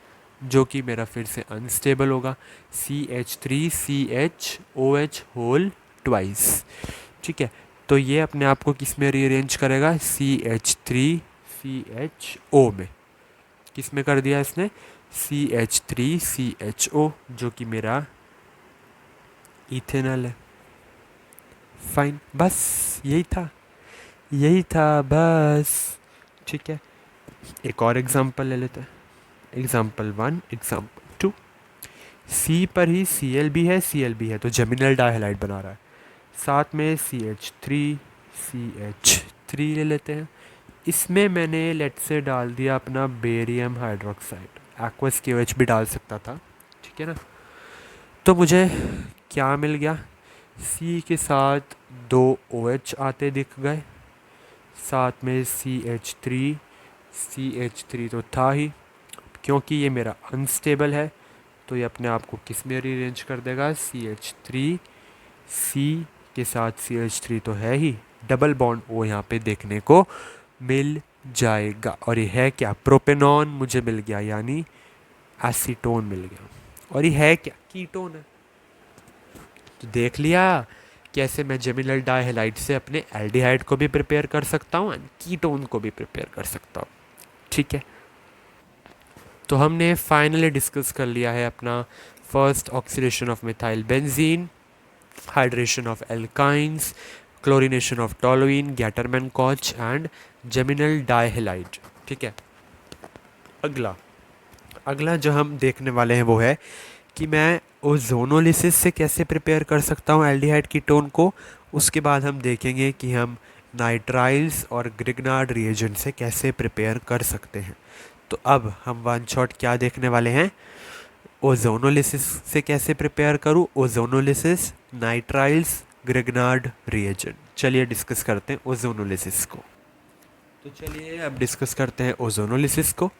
जो कि मेरा फिर से अनस्टेबल होगा। CH3CHOH whole twice. ठीक है, तो ये अपने आप को किस में रीअरेंज करेगा? CH3CHO में। किस में कर दिया इसने? CH3CHO जो कि मेरा इथेनॉल है। फाइन, बस यही था बस। ठीक है, एक और एग्जांपल ले लेते हैं। Example 1, example 2। सी पर ही Cl भी है तो जेमिनल डाइहैलाइड बना रहा है। साथ में CH3 ले लेते हैं। इसमें मैंने लेट से डाल दिया अपना बेरियम हाइड्रोक्साइड, एक्वस KOH भी डाल सकता था, ठीक है ना। तो मुझे क्या मिल गया, सी के साथ 2 OH आते दिख गए, साथ में CH3 तो था ही, क्योंकि ये मेरा अनस्टेबल है तो ये अपने आप को किस में रीअरेंज कर देगा, CH3, C के साथ CH3 तो है ही, डबल बॉन्ड O यहाँ पे देखने को मिल जाएगा। और ये है क्या, प्रोपेनॉन मुझे मिल गया, यानी एसीटोन मिल गया। और ये है क्या, कीटोन है। तो देख लिया कैसे मैं जेमिनल डाइहैलाइड से अपने एल्डिहाइड को भी प्रिपेयर कर सकता हूँ एंड कीटोन को भी प्रिपेयर कर सकता हूँ, ठीक है। तो हमने फाइनली डिस्कस कर लिया है अपना first oxidation of methyl benzene, hydration of alkynes, chlorination of toluene, Gattermann Koch and geminal dihalide, ठीक है। अगला अगला जो हम देखने वाले हैं वो है कि मैं ओजोनोलिसिस से कैसे प्रिपेयर कर सकता हूँ एल्डिहाइड कीटोन को। उसके बाद हम देखेंगे कि हम नाइट्राइल्स और ग्रिग्नार्ड रिएजेंट से कैसे प्रिपेयर कर सकते हैं। तो अब हम वन शॉट क्या देखने वाले हैं, ओजोनोलिसिस से कैसे प्रिपेयर करूँ, ओजोनोलिसिस, नाइट्राइल्स, ग्रिग्नार्ड रिएजेंट। चलिए डिस्कस करते हैं ओजोनोलिसिस को। तो चलिए अब डिस्कस करते हैं ओजोनोलिसिस को,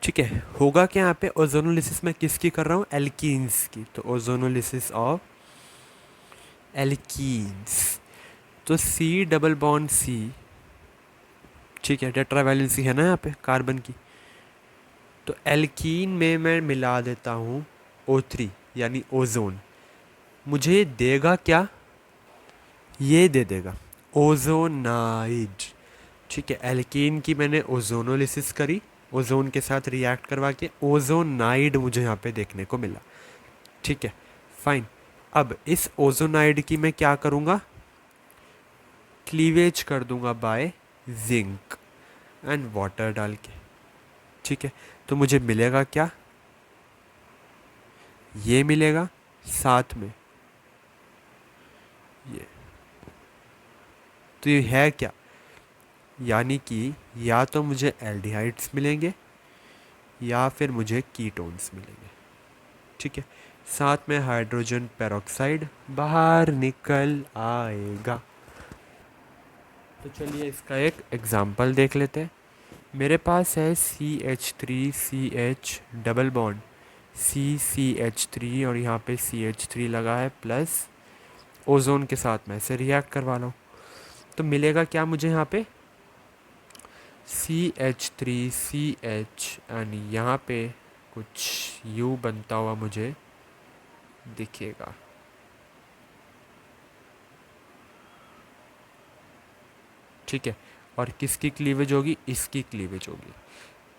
ठीक है। होगा क्या यहाँ पे, ओजोनोलिसिस मैं किसकी कर रहा हूँ, एल्कीन्स की। तो ओजोनोलिसिस ऑफ एल्कीन्स, तो C डबल बॉन्ड C, ठीक है, टेट्रावैलेंसी है ना यहाँ पे कार्बन की। तो एल्कीन में मैं मिला देता हूँ O3 यानी ओजोन। मुझे देगा क्या, ये दे देगा ओजोनाइड, ठीक है। एल्कीन की मैंने ओजोनोलिसिस करी, ओजोन के साथ रिएक्ट करवा के ओजोनाइड मुझे यहाँ पे देखने को मिला, ठीक है। फाइन, अब इस ओजोनाइड की मैं क्या करूँगा, क्लीवेज कर दूंगा बाय जिंक एंड वाटर डाल के, ठीक है। तो मुझे मिलेगा क्या, ये मिलेगा, साथ में ये। तो ये है क्या, यानी कि या तो मुझे एल्डिहाइड्स मिलेंगे या फिर मुझे कीटोन्स मिलेंगे, ठीक है। साथ में हाइड्रोजन पेरोक्साइड बाहर निकल आएगा। तो चलिए इसका एक एग्जाम्पल देख लेते हैं। मेरे पास है CH3CH डबल बॉन्ड CCH3 और यहाँ पे CH3 लगा है प्लस ओजोन के साथ में ऐसे रिएक्ट करवा लो। तो मिलेगा क्या मुझे यहाँ पे, CH3CH एंड यहाँ पे कुछ U बनता हुआ मुझे दिखेगा, ठीक है। और किसकी क्लीवेज होगी, इसकी क्लीवेज होगी।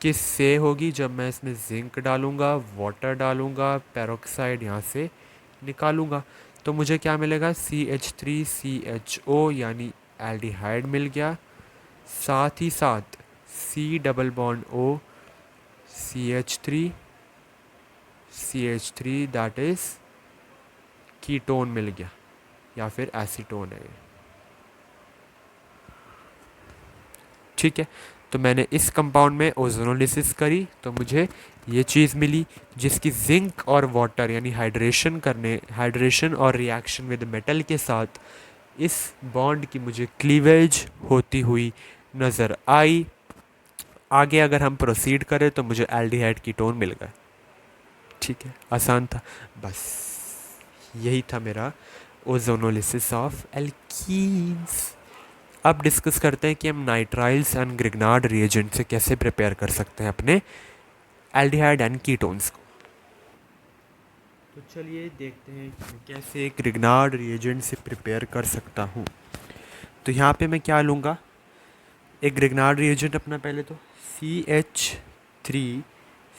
किस से होगी, जब मैं इसमें जिंक डालूंगा, वाटर डालूंगा, पेरोक्साइड यहाँ से निकालूंगा। तो मुझे क्या मिलेगा, CH3CHO यानी एल्डिहाइड मिल गया, साथ ही साथ C double bond O CH3 that is ketone मिल गया या फिर एसीटोन है, ठीक है। तो मैंने इस कंपाउंड में ओजोनोलिसिस करी तो मुझे ये चीज़ मिली, जिसकी जिंक और वाटर यानी हाइड्रेशन और रिएक्शन विद मेटल के साथ इस बॉन्ड की मुझे क्लीवेज होती हुई नज़र आई। आगे अगर हम प्रोसीड करें तो मुझे एल्डिहाइड कीटोन मिल गया, ठीक है, आसान था। बस यही था मेरा ओजोनोलिसिस ऑफ एल्कीन्स। अब डिस्कस करते हैं कि हम नाइट्राइल्स एंड ग्रिग्नार्ड रिएजेंट से कैसे प्रिपेयर कर सकते हैं अपने एल्डिहाइड एंड कीटोन्स को। तो चलिए देखते हैं कि मैं कैसे ग्रिग्नार्ड रिएजेंट से प्रिपेयर कर सकता हूँ। तो यहाँ पे मैं क्या लूँगा, एक ग्रिग्नार्ड रिएजेंट अपना पहले तो CH3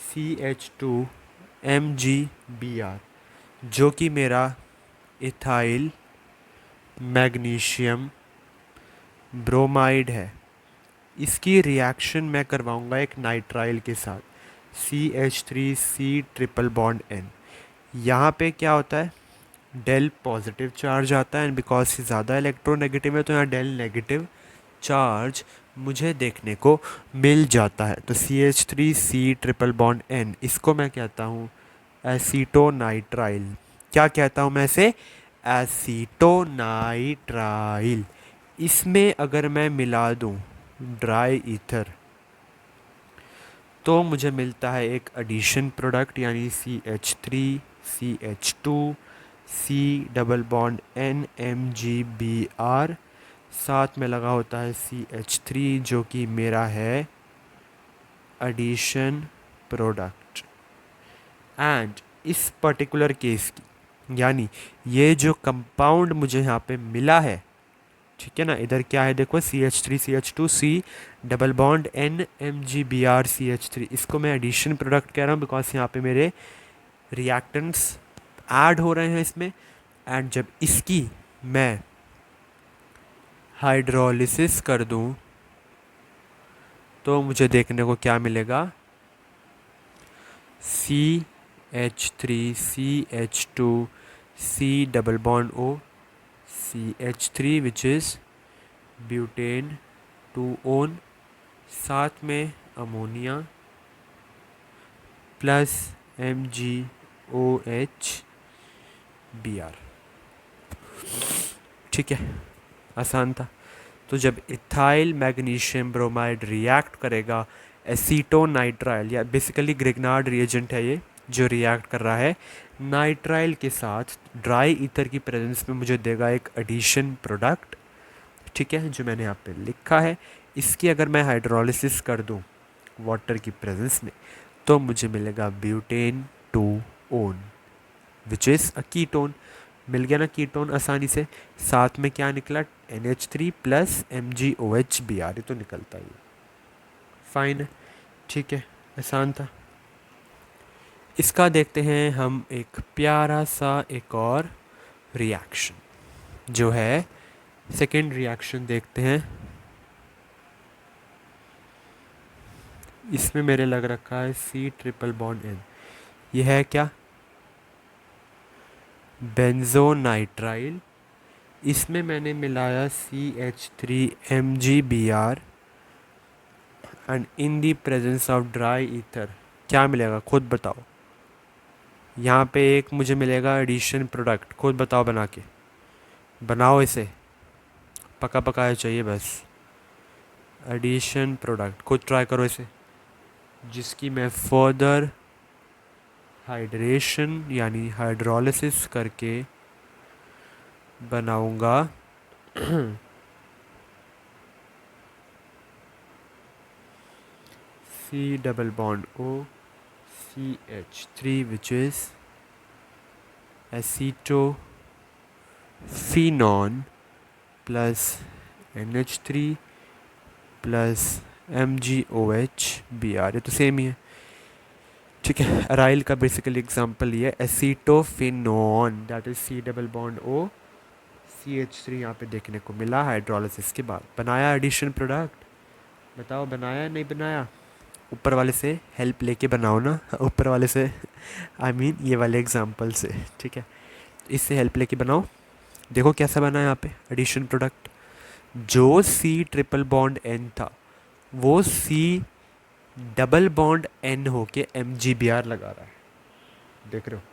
CH2MgBr, जो कि मेरा इथाइल मैग्नीशियम ब्रोमाइड है। इसकी रिएक्शन मैं करवाऊंगा एक नाइट्राइल के साथ, CH3C ट्रिपल बॉन्ड N। यहाँ पे क्या होता है, डेल पॉजिटिव चार्ज आता है, एंड बिकॉज ये ज़्यादा इलेक्ट्रोनेगेटिव है तो यहाँ डेल नेगेटिव चार्ज मुझे देखने को मिल जाता है। तो CH3C ट्रिपल बॉन्ड N, इसको मैं कहता हूँ एसीटोनाइट्राइल। क्या कहता हूँ मैं इसे? एसीटोनाइट्राइल। इसमें अगर मैं मिला दूँ ड्राई ईथर तो मुझे मिलता है एक एडिशन प्रोडक्ट, यानी CH3 CH2 C double bond NMgBr, साथ में लगा होता है CH3 जो कि मेरा है एडिशन प्रोडक्ट। एंड इस पर्टिकुलर केस की, यानी ये जो कंपाउंड मुझे यहाँ पे मिला है, ठीक है ना, इधर क्या है देखो, CH3 CH2 C double bond NMgBr CH3, इसको मैं एडिशन प्रोडक्ट कह रहा हूँ बिकॉज यहाँ पे मेरे रिएक्टेंट्स ऐड हो रहे हैं इसमें। एंड जब इसकी मैं हाइड्रोलिसिस कर दूं तो मुझे देखने को क्या मिलेगा, CH3CH2 C double bond O CH3 which is butane 2 own, साथ में अमोनिया प्लस MgOH Br। ठीक है, आसान था। तो जब इथाइल मैग्नीशियम ब्रोमाइड रिएक्ट करेगा एसीटोनाइट्राइल, या बेसिकली ग्रिग्नार्ड रिएजेंट है ये जो रिएक्ट कर रहा है नाइट्राइल के साथ, ड्राई ईथर की प्रेजेंस में मुझे देगा एक एडिशन प्रोडक्ट, ठीक है, जो मैंने यहाँ पे लिखा है। इसकी अगर मैं हाइड्रोलिसिस कर दूँ वाटर की प्रेजेंस में तो मुझे मिलेगा butane 2 one which is a ketone. मिल गया ना कीटोन आसानी से। साथ में क्या निकला, NH3 प्लस MgOH Br, ये तो निकलता ही, फाइन है, ठीक है, आसान था। इसका देखते हैं हम एक प्यारा सा एक और रिएक्शन, जो है सेकेंड रिएक्शन देखते हैं। इसमें मेरे लग रखा है C ट्रिपल बॉन्ड N, ये है क्या, बेंजोनाइट्राइल। इसमें मैंने मिलाया CH3MgBr and in the presence of dry ether क्या मिलेगा, खुद बताओ। यहाँ पे एक मुझे मिलेगा एडिशन प्रोडक्ट, खुद बताओ, बना के बनाओ, इसे पका पकाया चाहिए बस। एडिशन प्रोडक्ट खुद ट्राई करो इसे, जिसकी मैं फर्दर हाइड्रेशन यानी हाइड्रोलिसिस करके बनाऊंगा C double bond O CH3 which is acetophenone plus NH3 plus MgOH Br, ये तो सेम ही है, ठीक है। अराइल का बेसिकली एग्जांपल ये है acetophenone, that is C double bond O CH3 यहाँ पे देखने को मिला हाइड्रोलिसिस के बाद। बनाया एडिशन प्रोडक्ट, बताओ बनाया नहीं बनाया, ऊपर वाले से हेल्प लेके बनाओ ना, ऊपर वाले से आई मीन ये वाले एग्जांपल से, ठीक है, इससे हेल्प लेके बनाओ। देखो कैसा बना यहाँ पे एडिशन प्रोडक्ट, जो C ट्रिपल बॉन्ड N था वो C डबल बॉन्ड N होके MgBr लगा रहा है, देख रहे हो,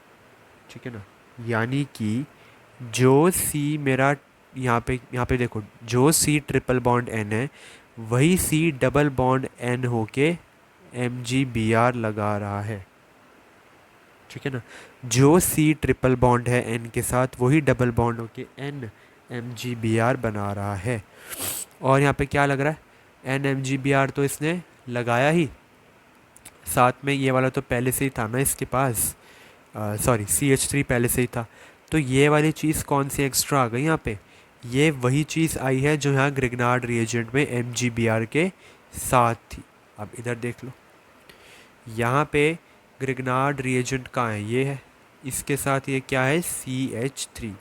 ठीक है ना। यानी कि जो C मेरा यहाँ पे देखो, जो C ट्रिपल बॉन्ड N है वही C डबल बॉन्ड N होके MgBr लगा रहा है, ठीक है ना। जो C ट्रिपल बॉन्ड है N के साथ वही डबल बॉन्ड होके N MgBr बना रहा है। और यहाँ पे क्या लग रहा है, N MgBr तो इसने लगाया ही, साथ में ये वाला तो पहले से ही था ना इसके पास, सॉरी CH3 पहले से ही था, तो ये वाली चीज़ कौन सी एक्स्ट्रा आ गई यहाँ पे, ये वही चीज़ आई है जो यहाँ ग्रिग्नार्ड रिएजेंट में MgBr के साथ थी। अब इधर देख लो, यहाँ पे ग्रिग्नार्ड रिएजेंट कहाँ है, ये है, इसके साथ ये क्या है CH3,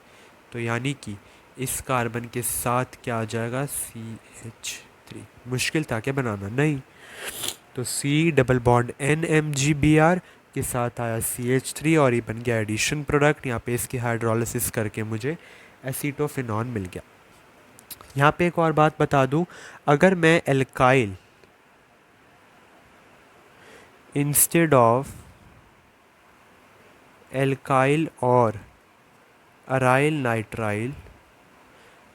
तो यानी कि इस कार्बन के साथ क्या आ जाएगा CH3। मुश्किल था क्या बनाना, नहीं। तो C डबल बॉन्ड NMGBr के साथ आया CH3 और ये बन गया एडिशन प्रोडक्ट। यहाँ पे इसकी हाइड्रोलिसिस करके मुझे एसीटोफिनॉन मिल गया। यहाँ पे एक और बात बता दूँ, अगर मैं एल्काइल इंस्टेड ऑफ एल्काइल और अराइल नाइट्राइल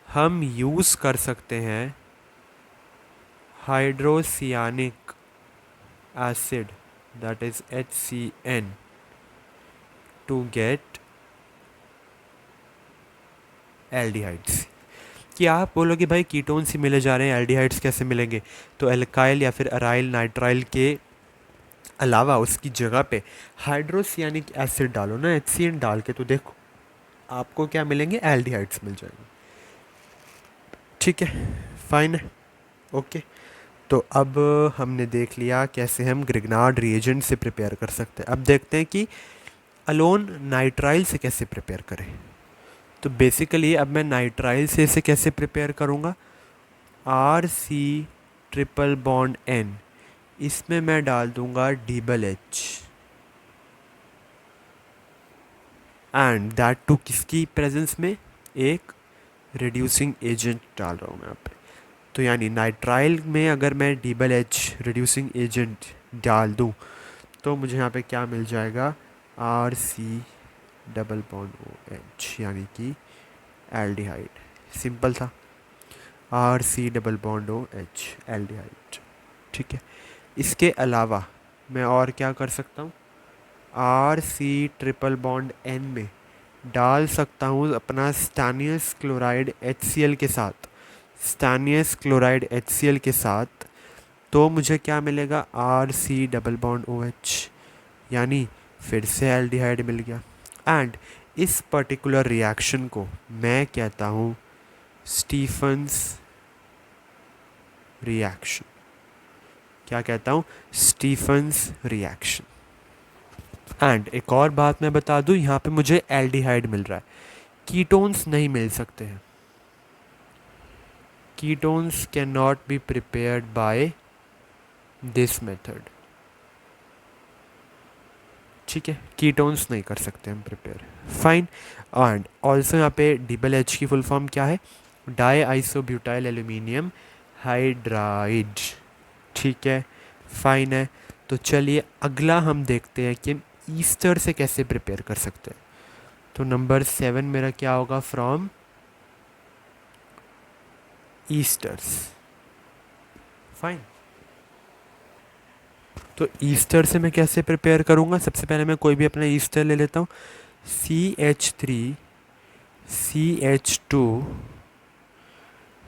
हम यूज़ कर सकते हैं hydrocyanic acid that is HCN to get aldehydes. कि आप बोलोगे भाई कीटोन से मिले जा रहे हैं, एल्डिहाइड्स कैसे मिलेंगे? तो एल्काइल या फिर अराइल नाइट्राइल के अलावा उसकी जगह पे हाइड्रोसियानिक एसिड डालो ना, HCN डाल के, तो देखो आपको क्या मिलेंगे, एल्डिहाइड्स मिल जाएंगे। ठीक है, फाइन है, ओके। तो अब हमने देख लिया कैसे हम ग्रिग्नार्ड रिएजेंट से प्रिपेयर कर सकते हैं। अब देखते हैं कि अलोन नाइट्राइल से कैसे प्रिपेयर करें। तो बेसिकली अब मैं नाइट्राइल से इसे कैसे प्रिपेयर करूँगा, RC ट्रिपल बॉन्ड N, इसमें मैं डाल दूंगा DH एंड दैट टू किसकी प्रेजेंस में, एक रिड्यूसिंग एजेंट डाल रहा हूँ मैं यहाँ पे। तो यानी नाइट्राइल में अगर मैं DH रिड्यूसिंग एजेंट डाल दूँ तो मुझे यहाँ पे क्या मिल जाएगा, RC डबल बॉन्ड OH, यानी कि एल्डिहाइड। सिंपल था, RC double bond OH aldehyde. ठीक है, इसके अलावा मैं और क्या कर सकता हूँ, RC ट्रिपल बॉन्ड N में डाल सकता हूँ अपना स्टैनियस क्लोराइड HCl के साथ, स्टैनियस क्लोराइड HCl के साथ, तो मुझे क्या मिलेगा, RC डबल बॉन्ड OH, यानी फिर से एल्डिहाइड मिल गया। एंड इस पर्टिकुलर रिएक्शन को मैं कहता हूँ स्टीफन्स रिएक्शन। क्या कहता हूँ, स्टीफन्स रिएक्शन। एंड एक और बात मैं बता दूँ, यहाँ पे मुझे एल्डिहाइड मिल रहा है, कीटोन्स नहीं मिल सकते हैं। Ketones can not be prepared by this method. ठीक है, कीटोन्स नहीं कर सकते हम प्रिपेयर, फाइन। एंड ऑल्सो यहाँ पे DH की फुल फॉर्म क्या है, डाई आइसोब्यूटाइल एल्यूमिनियम हाइड्राइड। ठीक है, फाइन है। तो चलिए अगला हम देखते हैं कि हम ईस्टर से कैसे प्रिपेयर कर सकते हैं। तो नंबर 7 मेरा क्या होगा, फ्रॉम ईस्टर्स, फाइन। तो ईस्टर से मैं कैसे प्रिपेयर करूँगा, सबसे पहले मैं कोई भी अपना ईस्टर ले लेता हूँ, CH3 CH2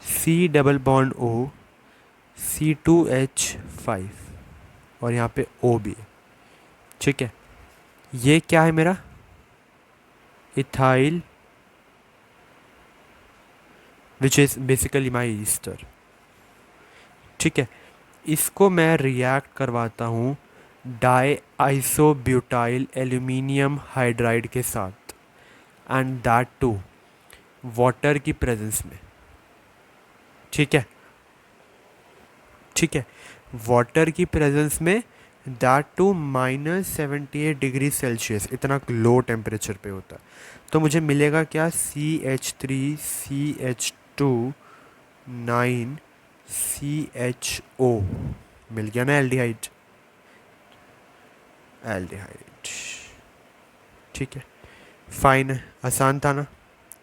C double bond O C2H5 और यहाँ पे O भी है। ठीक है, ये क्या है मेरा, ethyl which is basically my Easter. ठीक है, इसको मैं रिएक्ट करवाता हूँ डाई आइसोब्यूटाइल एल्यूमिनियम हाइड्राइड के साथ, एंड दैट टू वाटर की प्रेजेंस में। ठीक है, ठीक है, वाटर की प्रेजेंस में, दैट टू -78 डिग्री सेल्सियस, इतना लो टेम्परेचर पे होता है। तो मुझे मिलेगा क्या, CH3 CH2 9 CHO, मिल गया ना एल्डिहाइड, एल्डिहाइड। ठीक है, फाइन है, आसान था ना।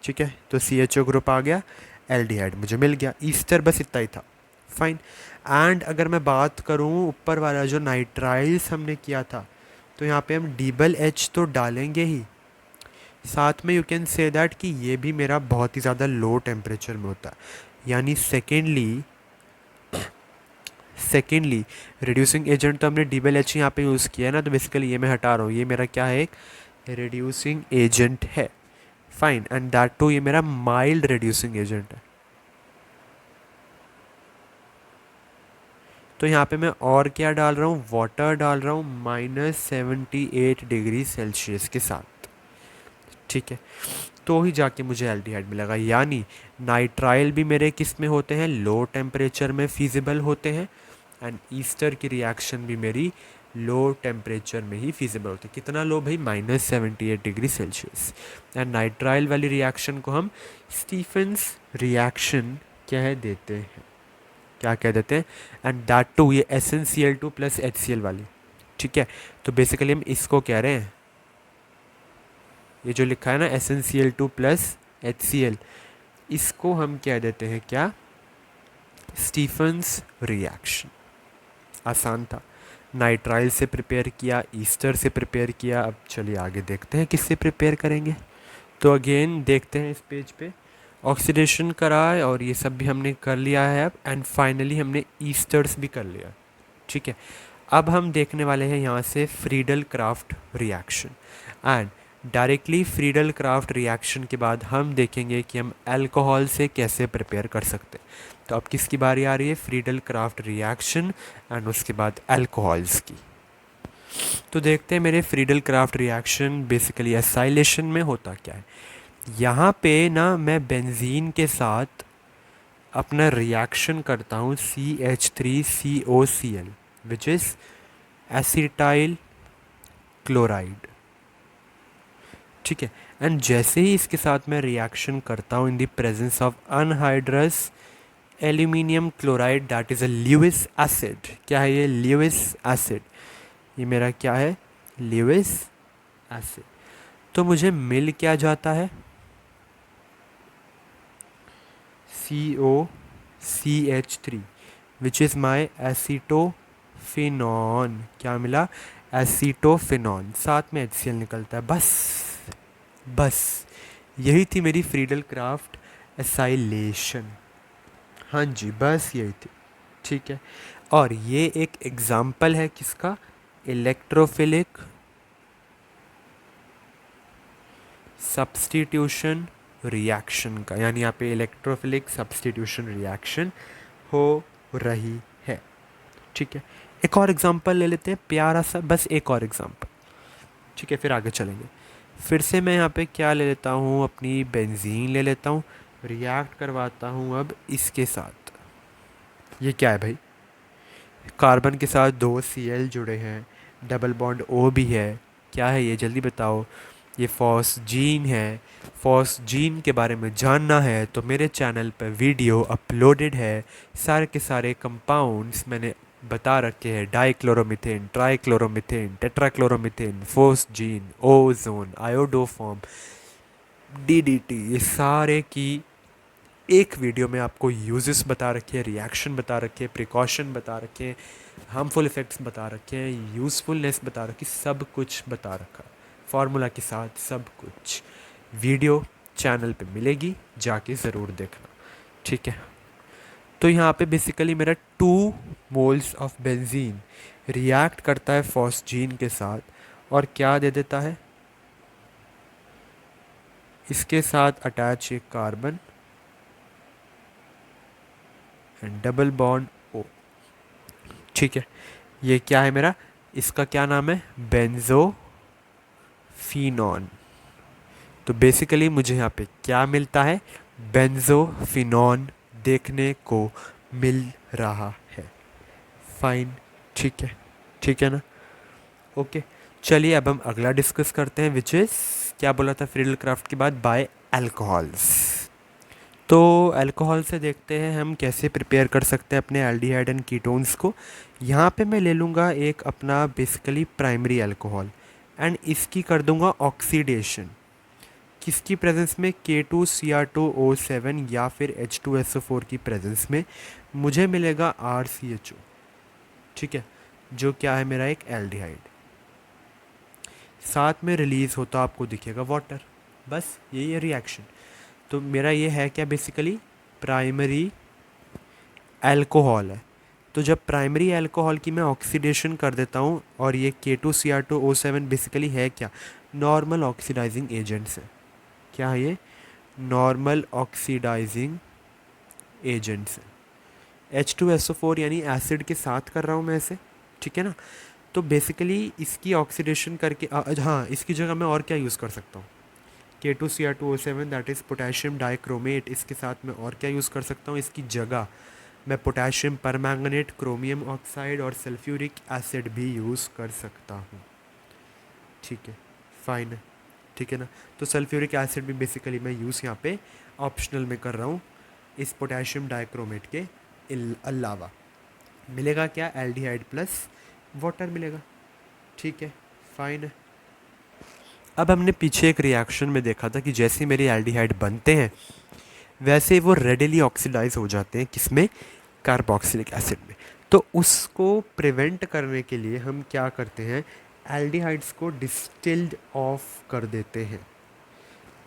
ठीक है, तो CHO ग्रुप आ गया, एल्डिहाइड मुझे मिल गया, ईस्टर बस इतना ही था, फाइन। एंड अगर मैं बात करूँ ऊपर वाला जो नाइट्राइल्स हमने किया था, तो यहाँ पे हम DH तो डालेंगे ही, साथ में यू कैन से दैट कि ये भी मेरा बहुत ही ज़्यादा लो टेम्परेचर में होता है। यानी सेकेंडली रिड्यूसिंग एजेंट तो हमने DH यहाँ पे यूज़ किया है ना, तो बेसिकली ये मैं हटा रहा हूँ, ये मेरा क्या है, एक रिड्यूसिंग एजेंट है, फाइन। एंड दैट टू ये मेरा माइल्ड रिड्यूसिंग एजेंट है। तो यहाँ पे मैं और क्या डाल रहा हूँ, वाटर डाल रहा हूँ -78 डिग्री सेल्सियस के साथ। ठीक है, तो ही जाके मुझे एल्डिहाइड मिलेगा। यानी नाइट्राइल भी मेरे किस में होते हैं, लो टेम्परेचर में फिजिबल होते हैं, एंड ईस्टर की रिएक्शन भी मेरी लो टेम्परेचर में ही फिजिबल होती है। कितना लो भाई, -78 डिग्री सेल्सियस। एंड नाइट्राइल वाली रिएक्शन को हम स्टीफेंस रिएक्शन कह देते हैं। क्या कह देते हैं, एंड दैट टू ये SnCl2 प्लस HCl वाली। ठीक है, तो बेसिकली हम इसको कह रहे हैं, ये जो लिखा है ना SnCl2 प्लस HCl, इसको हम कह देते हैं क्या, स्टीफेंस रिएक्शन। आसान था, नाइट्राइल से प्रिपेयर किया, ईस्टर से प्रिपेयर किया। अब चलिए आगे देखते हैं किससे प्रिपेयर करेंगे। तो अगेन देखते हैं इस पेज पे, ऑक्सीडेशन करा है और ये सब भी हमने कर लिया है अब, एंड फाइनली हमने ईस्टर्स भी कर लिया। ठीक है, अब हम देखने वाले हैं यहाँ से Friedel Crafts reaction, and directly Friedel Crafts reaction के बाद हम देखेंगे कि हम अल्कोहल से कैसे प्रिपेयर कर सकते हैं। तो अब किसकी बारी आ रही है, फ्रीडल क्राफ्ट रिएक्शन एंड उसके बाद अल्कोहल्स की। तो देखते हैं मेरे Friedel Crafts reaction basically acylation में होता क्या है। यहाँ पे ना मैं बेंजीन के साथ अपना रिएक्शन करता हूँ CH3COCl which is acetyl chloride. ठीक है, एंड जैसे ही इसके साथ मैं रिएक्शन करता हूँ in the presence of anhydrous aluminium chloride that is a Lewis acid. क्या है ये, ल्यूइस एसिड। ये मेरा क्या है, ल्यूइस एसिड। तो मुझे मिल क्या जाता है, COCH3 विच इज़ माई एसीटोफिनॉन। क्या मिला, एसीटोफिनॉन। साथ में HCl निकलता है। बस बस यही थी मेरी फ्रीडल क्राफ्ट एसाइलेशन। हाँ जी, बस यही थी। ठीक है, और ये एक एग्जाम्पल है किसका, इलेक्ट्रोफिलिक सब्स्टिट्यूशन रिएक्शन का। यानी यहाँ पे इलेक्ट्रोफिलिक सब्स्टिट्यूशन रिएक्शन हो रही है। ठीक है, एक और एग्जांपल ले लेते हैं प्यारा सा, बस एक और एग्जांपल। ठीक है, फिर आगे चलेंगे। फिर से मैं यहाँ पे क्या ले लेता हूँ, अपनी बेंजीन ले लेता हूँ, रिएक्ट करवाता हूँ अब इसके साथ। ये क्या है भाई, कार्बन के साथ 2 Cl जुड़े हैं, डबल बॉन्ड O भी है। क्या है ये, जल्दी बताओ। ये फॉस्जीन है। फॉस्जीन के बारे में जानना है तो मेरे चैनल पर वीडियो अपलोडेड है। सारे के सारे कंपाउंड्स मैंने बता रखे हैं, dichloromethane, trichloromethane, tetrachloromethane, phosgene, ozone, iodoform, DDT, ये सारे की एक वीडियो में आपको यूजेस बता रखे हैं, रिएक्शन बता रखे हैं, प्रिकॉशन बता रखे हैं, हार्मफुल इफ़ेक्ट्स बता रखे हैं, यूज़फुलनेस बता रखी, सब कुछ बता रखा, फार्मूला के साथ सब कुछ। वीडियो चैनल पे मिलेगी, जाके ज़रूर देखना। ठीक है, तो यहाँ पे बेसिकली मेरा 2 मोल्स ऑफ बेंजीन रिएक्ट करता है फॉस्जीन के साथ और क्या दे देता है, इसके साथ अटैच एक carbon and double bond O। ठीक है, ये क्या है मेरा, इसका क्या नाम है, बेंजोफिनॉन। तो बेसिकली मुझे यहाँ पे क्या मिलता है, बेंजोफिनॉन देखने को मिल रहा है। फाइन, ठीक है ना। ओके, चलिए अब हम अगला डिस्कस करते हैं विच इज़, क्या बोला था फ्रीडल क्राफ्ट के बाद, बाय अल्कोहल्स। तो अल्कोहल से देखते हैं हम कैसे प्रिपेयर कर सकते हैं अपने एल्डिहाइड एंड कीटोन्स को। यहाँ पे मैं ले लूँगा एक अपना बेसिकली प्राइमरी अल्कोहल एंड इसकी कर दूँगा ऑक्सीडेशन। किसकी प्रेजेंस में, K2Cr2O7 या फिर H2SO4 की प्रेजेंस में मुझे मिलेगा RCHO। ठीक है, जो क्या है मेरा एक एल्डिहाइड। साथ में रिलीज़ होता आपको दिखेगा वाटर। बस यही है रिएक्शन। तो मेरा ये है क्या, बेसिकली प्राइमरी अल्कोहल है। तो जब प्राइमरी अल्कोहल की मैं ऑक्सीडेशन कर देता हूँ, और ये K2Cr2O7 बेसिकली है क्या, नॉर्मल ऑक्सीडाइजिंग एजेंट्स है। क्या है ये, नॉर्मल ऑक्सीडाइजिंग एजेंट्स है। H2SO4 यानी एसिड के साथ कर रहा हूँ मैं इसे, ठीक है ना। तो बेसिकली इसकी ऑक्सीडेशन करके हाँ, इसकी जगह मैं और क्या यूज़ कर सकता हूँ, K2Cr2O7 that is potassium dichromate, इसके साथ मैं और क्या यूज़ कर सकता हूँ, इसकी जगह मैं पोटेशियम परमैंगनेट, क्रोमियम ऑक्साइड और सल्फ्यूरिक एसिड भी यूज़ कर सकता हूँ, ठीक है, फाइन है, ठीक है ना। तो सल्फ्यूरिक एसिड भी बेसिकली मैं यूज़ यहाँ पे ऑप्शनल में कर रहा हूँ इस पोटेशियम डाइक्रोमेट के अलावा। मिलेगा क्या, एल्डिहाइड प्लस वाटर मिलेगा, ठीक है, फाइन है। अब हमने पीछे एक रिएक्शन में देखा था कि जैसे मेरे एल्डिहाइड बनते हैं वैसे वो रेडिली ऑक्सीडाइज हो जाते हैं, किसमें, कार्बोक्सिलिक एसिड में। तो उसको प्रिवेंट करने के लिए हम क्या करते हैं, एल्डिहाइड्स को डिस्टिल्ड ऑफ कर देते हैं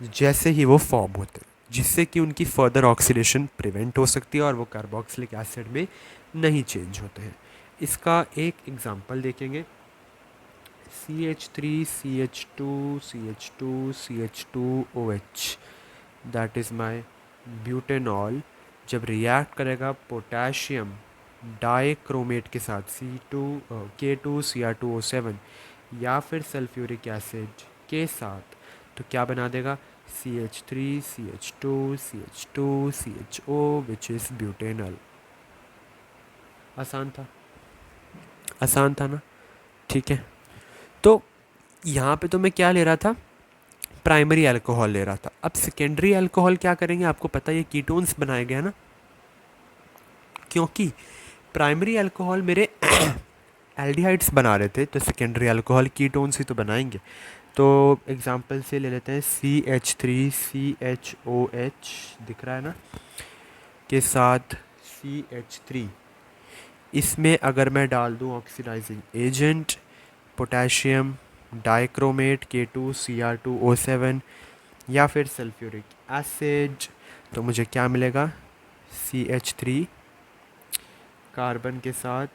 जैसे ही वो फॉर्म होते हैं, जिससे कि उनकी फर्दर ऑक्सीडेशन प्रिवेंट हो सकती है और वो कार्बोक्सिलिक एसिड में नहीं चेंज होते हैं। इसका एक एग्जांपल देखेंगे, CH3 CH2 CH2 CH2OH that is my butanol, जब रिएक्ट करेगा पोटेशियम डाइक्रोमेट के साथ K2Cr2O7 या फिर सल्फ्यूरिक एसिड के साथ, तो क्या बना देगा, CH3 CH2 CH2 CHO which is butanol. आसान था, आसान था ना, ठीक है। तो यहाँ पे तो मैं क्या ले रहा था, प्राइमरी अल्कोहल ले रहा था। अब सेकेंडरी अल्कोहल क्या करेंगे, आपको पता है ये कीटोन्स बनाए गए हैं ना, क्योंकि प्राइमरी अल्कोहल मेरे एल्डिहाइड्स बना रहे थे, तो सेकेंडरी अल्कोहल कीटोन्स ही तो बनाएंगे। तो एग्जांपल से ले लेते हैं CH3CHOH, दिख रहा है ना, के साथ CH3, इसमें अगर मैं डाल दूं oxidising agent potassium dichromate K2Cr2O7 या फिर सल्फ्यूरिक एसिड, तो मुझे क्या मिलेगा, CH3 कार्बन के साथ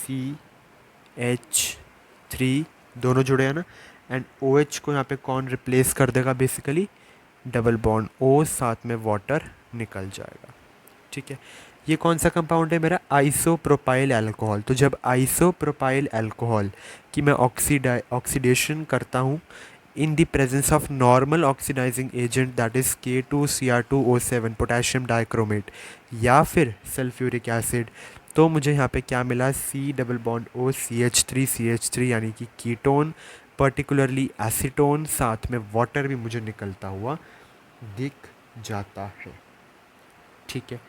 CH3 दोनों जुड़े हैं ना, एंड OH को यहाँ पे कौन रिप्लेस कर देगा, बेसिकली डबल बॉन्ड O, साथ में वाटर निकल जाएगा, ठीक है। ये कौन सा कंपाउंड है मेरा, आइसोप्रोपाइल अल्कोहल। तो जब आइसोप्रोपाइल अल्कोहल की मैं ऑक्सीडेशन करता हूँ in the presence of normal oxidizing agent that is K2Cr2O7 potassium dichromate या फिर सल्फ्यूरिक एसिड, तो मुझे यहाँ पे क्या मिला, C double bond O CH3 यानी कि कीटोन, पर्टिकुलरली एसीटोन, साथ में वाटर भी मुझे निकलता हुआ दिख जाता है, ठीक है।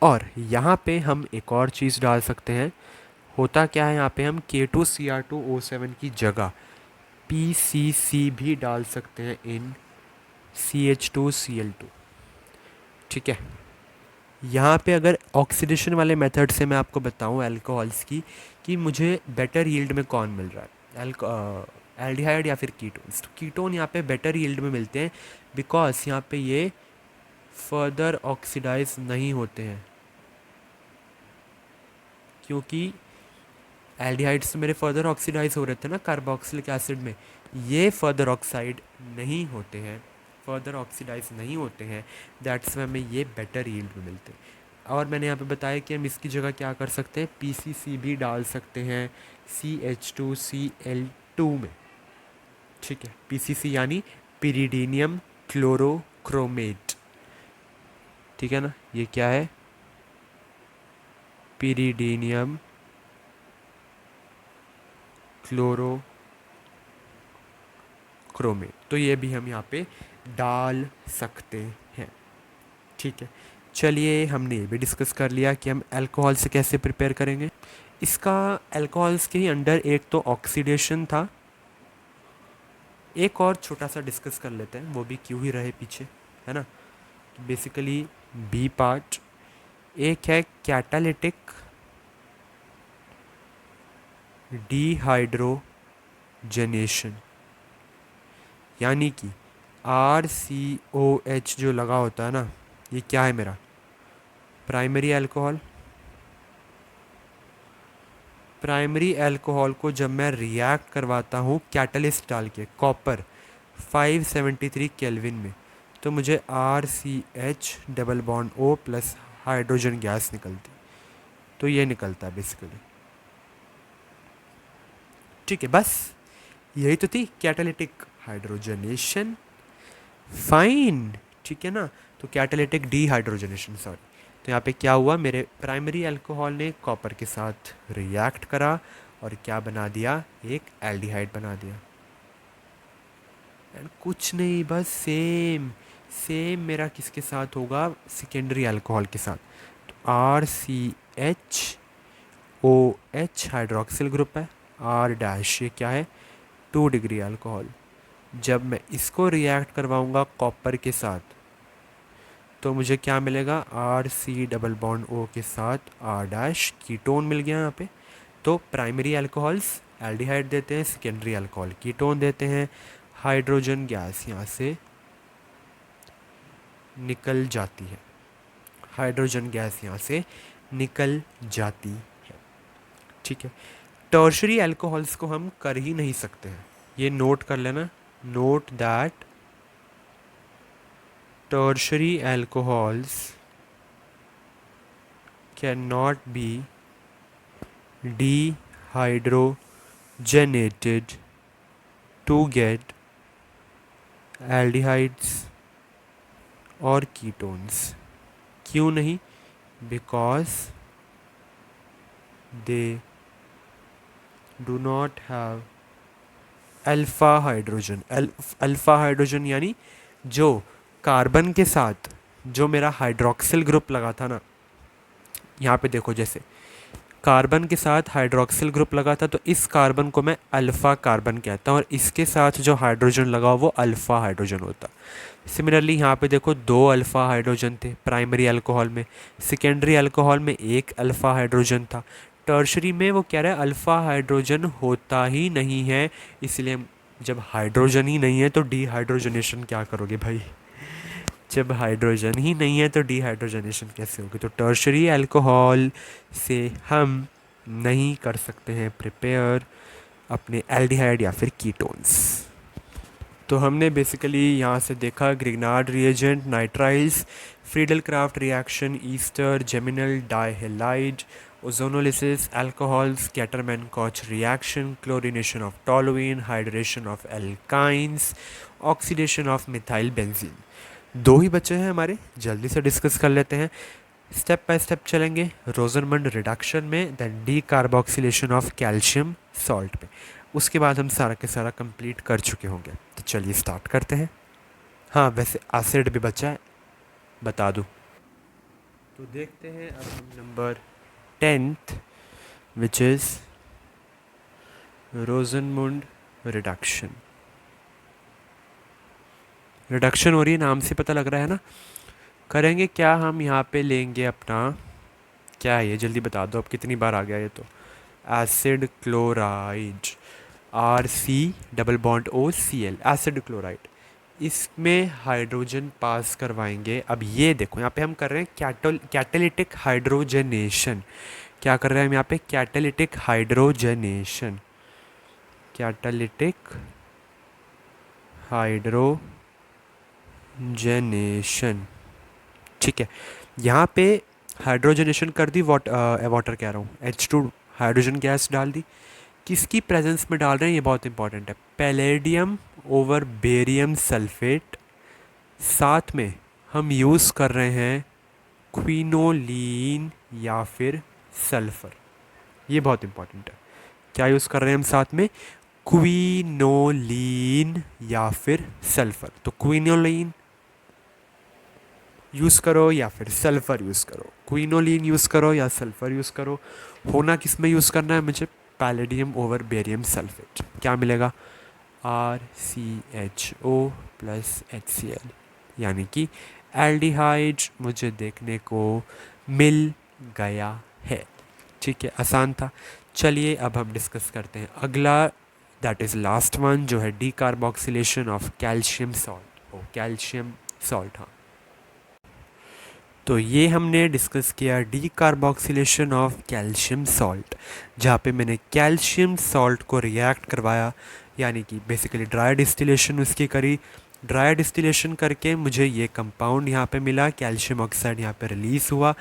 और यहाँ पे हम एक और चीज़ डाल सकते हैं, होता क्या है, यहाँ पे हम K2Cr2O7 की जगह PCC भी डाल सकते हैं इन CH2Cl2, ठीक है। यहाँ पे अगर ऑक्सीडेशन वाले मेथड से मैं आपको बताऊँ अल्कोहल्स की कि मुझे बेटर यील्ड में कौन मिल रहा है, एल्डिहाइड या फिर कीटोन्स, तो कीटोन यहाँ पे बेटर यील्ड में मिलते हैं बिकॉज यहाँ पे ये फर्दर ऑक्सीडाइज नहीं होते हैं, क्योंकि एल्डिहाइड्स तो मेरे फर्दर ऑक्सीडाइज हो रहे थे ना कार्बोक्सिलिक एसिड में, ये फर्दर ऑक्साइड नहीं होते हैं, फर्दर ऑक्सीडाइज नहीं होते हैं, दैट्स वाई हमें ये बेटर यील्ड में मिलते हैं। और मैंने यहाँ पे बताया कि हम इसकी जगह क्या कर सकते हैं, PCC भी डाल सकते हैं CH2Cl2 में, ठीक है। PCC यानी पिरिडीनियम क्लोरोक्रोमेट, ठीक है ना, ये क्या है, पिरिडीनियम क्लोरोक्रोमेट, तो ये भी हम यहाँ पे डाल सकते हैं, ठीक है। चलिए हमने ये भी डिस्कस कर लिया कि हम अल्कोहल से कैसे प्रिपेयर करेंगे। इसका अल्कोहल्स के ही अंडर एक तो ऑक्सीडेशन था, एक और छोटा सा डिस्कस कर लेते हैं, वो भी क्यों ही रहे पीछे, है ना। बेसिकली बी पार्ट, एक है कैटालिटिक डिहाइड्रोजनेशन, यानी कि RCOH जो लगा होता है ना, ये क्या है मेरा, प्राइमरी अल्कोहल। प्राइमरी अल्कोहल को जब मैं रिएक्ट करवाता हूँ कैटलिस्ट डाल के कॉपर 573 केल्विन में, तो मुझे RCH double bond O plus hydrogen gas निकलती, तो ये निकलता है बेसिकली। ठीक है, बस यही तो थी कैटालिटिक हाइड्रोजनेशन। फाइन, ठीक है ना। तो कैटालिटिक डीहाइड्रोजनेशन, सॉरी। तो यहाँ पे क्या हुआ, मेरे प्राइमरी अल्कोहल ने कॉपर के साथ रिएक्ट करा और क्या बना दिया, एक एल्डिहाइड बना दिया। एंड कुछ नहीं, बस सेम सेम मेरा किसके साथ होगा, सेकेंडरी अल्कोहल के साथ। तो RCHOH हाइड्रोक्सिल ग्रुप है, R डैश ये क्या है, 2 डिग्री अल्कोहल। जब मैं इसको रिएक्ट करवाऊंगा कॉपर के साथ तो मुझे क्या मिलेगा, RC डबल बॉन्ड O के साथ R डैश कीटोन मिल गया यहाँ पे। तो प्राइमरी अल्कोहल्स एल्डिहाइड देते हैं, सेकेंडरी अल्कोहल कीटोन देते हैं। हाइड्रोजन गैस यहाँ से निकल जाती है, हाइड्रोजन गैस यहाँ से निकल जाती है। ठीक है, टर्शरी अल्कोहल्स को हम कर ही नहीं सकते हैं, ये नोट कर लेना। Note that tertiary alcohols cannot be dehydrogenated to get aldehydes और ketones। क्यों नहीं, because they do not have alpha hydrogen. Alpha hydrogen यानी जो कार्बन के साथ जो मेरा हाइड्रोक्सिल ग्रुप लगा था ना, यहाँ पे देखो, जैसे कार्बन के साथ हाइड्रोक्सिल ग्रुप लगा था तो इस कार्बन को मैं अल्फ़ा कार्बन कहता हूँ और इसके साथ जो हाइड्रोजन लगा वो अल्फ़ा हाइड्रोजन होता। सिमिलरली यहाँ पे देखो 2 अल्फ़ा हाइड्रोजन थे प्राइमरी अल्कोहल में, सेकेंडरी अल्कोहल में 1 अल्फ़ा हाइड्रोजन था। टर्शरी में वो कह रहा है अल्फ़ा हाइड्रोजन होता ही नहीं है, इसलिए जब हाइड्रोजन ही नहीं है तो डीहाइड्रोजनेशन क्या करोगे भाई, जब हाइड्रोजन ही नहीं है तो डीहाइड्रोजनेशन कैसे होगी। तो टर्शरी अल्कोहल से हम नहीं कर सकते हैं प्रिपेयर अपने एल्डिहाइड या फिर कीटोन्स। तो हमने बेसिकली यहाँ से देखा Grignard reagent, nitriles, Friedel Crafts reaction, ester, geminal dihalide, ozonolysis, alcohols, Gattermann Koch reaction, chlorination of toluene, hydration of alkynes, oxidation of methyl benzene. 2 ही बचे हैं हमारे, जल्दी से डिस्कस कर लेते हैं, स्टेप बाय स्टेप चलेंगे। रोजरमंड रिडक्शन में, then decarboxylation of calcium salt पे, उसके बाद हम सारा के सारा कंप्लीट कर चुके होंगे। तो चलिए स्टार्ट करते हैं। हाँ वैसे एसिड भी बचा है, बता दूँ तो देखते हैं अब हम number 10th which is Rosenmund reduction. Reduction हो रही है, नाम से पता लग रहा है ना। करेंगे क्या हम यहाँ पे, लेंगे अपना, क्या है ये जल्दी बता दो, अब कितनी बार आ गया ये, तो acid chloride, RC double bond O Cl, acid chloride. इसमें हाइड्रोजन पास करवाएंगे। अब ये देखो यहाँ पे हम कर रहे हैं कैटालिटिक हाइड्रोजनेशन। क्या कर रहे हैं हम यहाँ पे, कैटालिटिक हाइड्रोजनेशन, कैटालिटिक हाइड्रोजनेशन। ठीक है, यहाँ पे हाइड्रोजनेशन कर दी, वाटर कह रहा हूँ, H2 हाइड्रोजन गैस डाल दी। किसकी प्रेजेंस में डाल रहे हैं ये बहुत इंपॉर्टेंट है, पैलेडियम ओवर बेरियम सल्फेट। साथ में हम यूज़ कर रहे हैं क्विनोलीन या फिर सल्फ़र, ये बहुत इंपॉर्टेंट है। क्या यूज़ कर रहे हैं हम साथ में, क्विनोलीन या फिर सल्फ़र। तो क्विनोलीन यूज़ करो या फिर सल्फ़र यूज़ करो, क्विनोलीन यूज़ करो या सल्फ़र यूज़ करो। होना किस में यूज़ करना है मुझे, पैलेडियम ओवर बेरियम सल्फेट। क्या मिलेगा, RCHO प्लस HCl, यानी कि एल्डिहाइड मुझे देखने को मिल गया है। ठीक है, आसान था। चलिए अब हम डिस्कस करते हैं अगला, दैट इज़ लास्ट वन, जो है D carboxylation of calcium salt. Calcium salt, हाँ। तो ये हमने डिस्कस किया D carboxylation of calcium salt, जहाँ पे मैंने कैल्शियम सॉल्ट को रिएक्ट करवाया, यानी कि बेसिकली ड्राई डिस्टिलेशन उसकी करी। ड्राई डिस्टिलेशन करके मुझे ये कंपाउंड यहाँ पे मिला, कैल्शियम ऑक्साइड यहाँ पे रिलीज़ हुआ।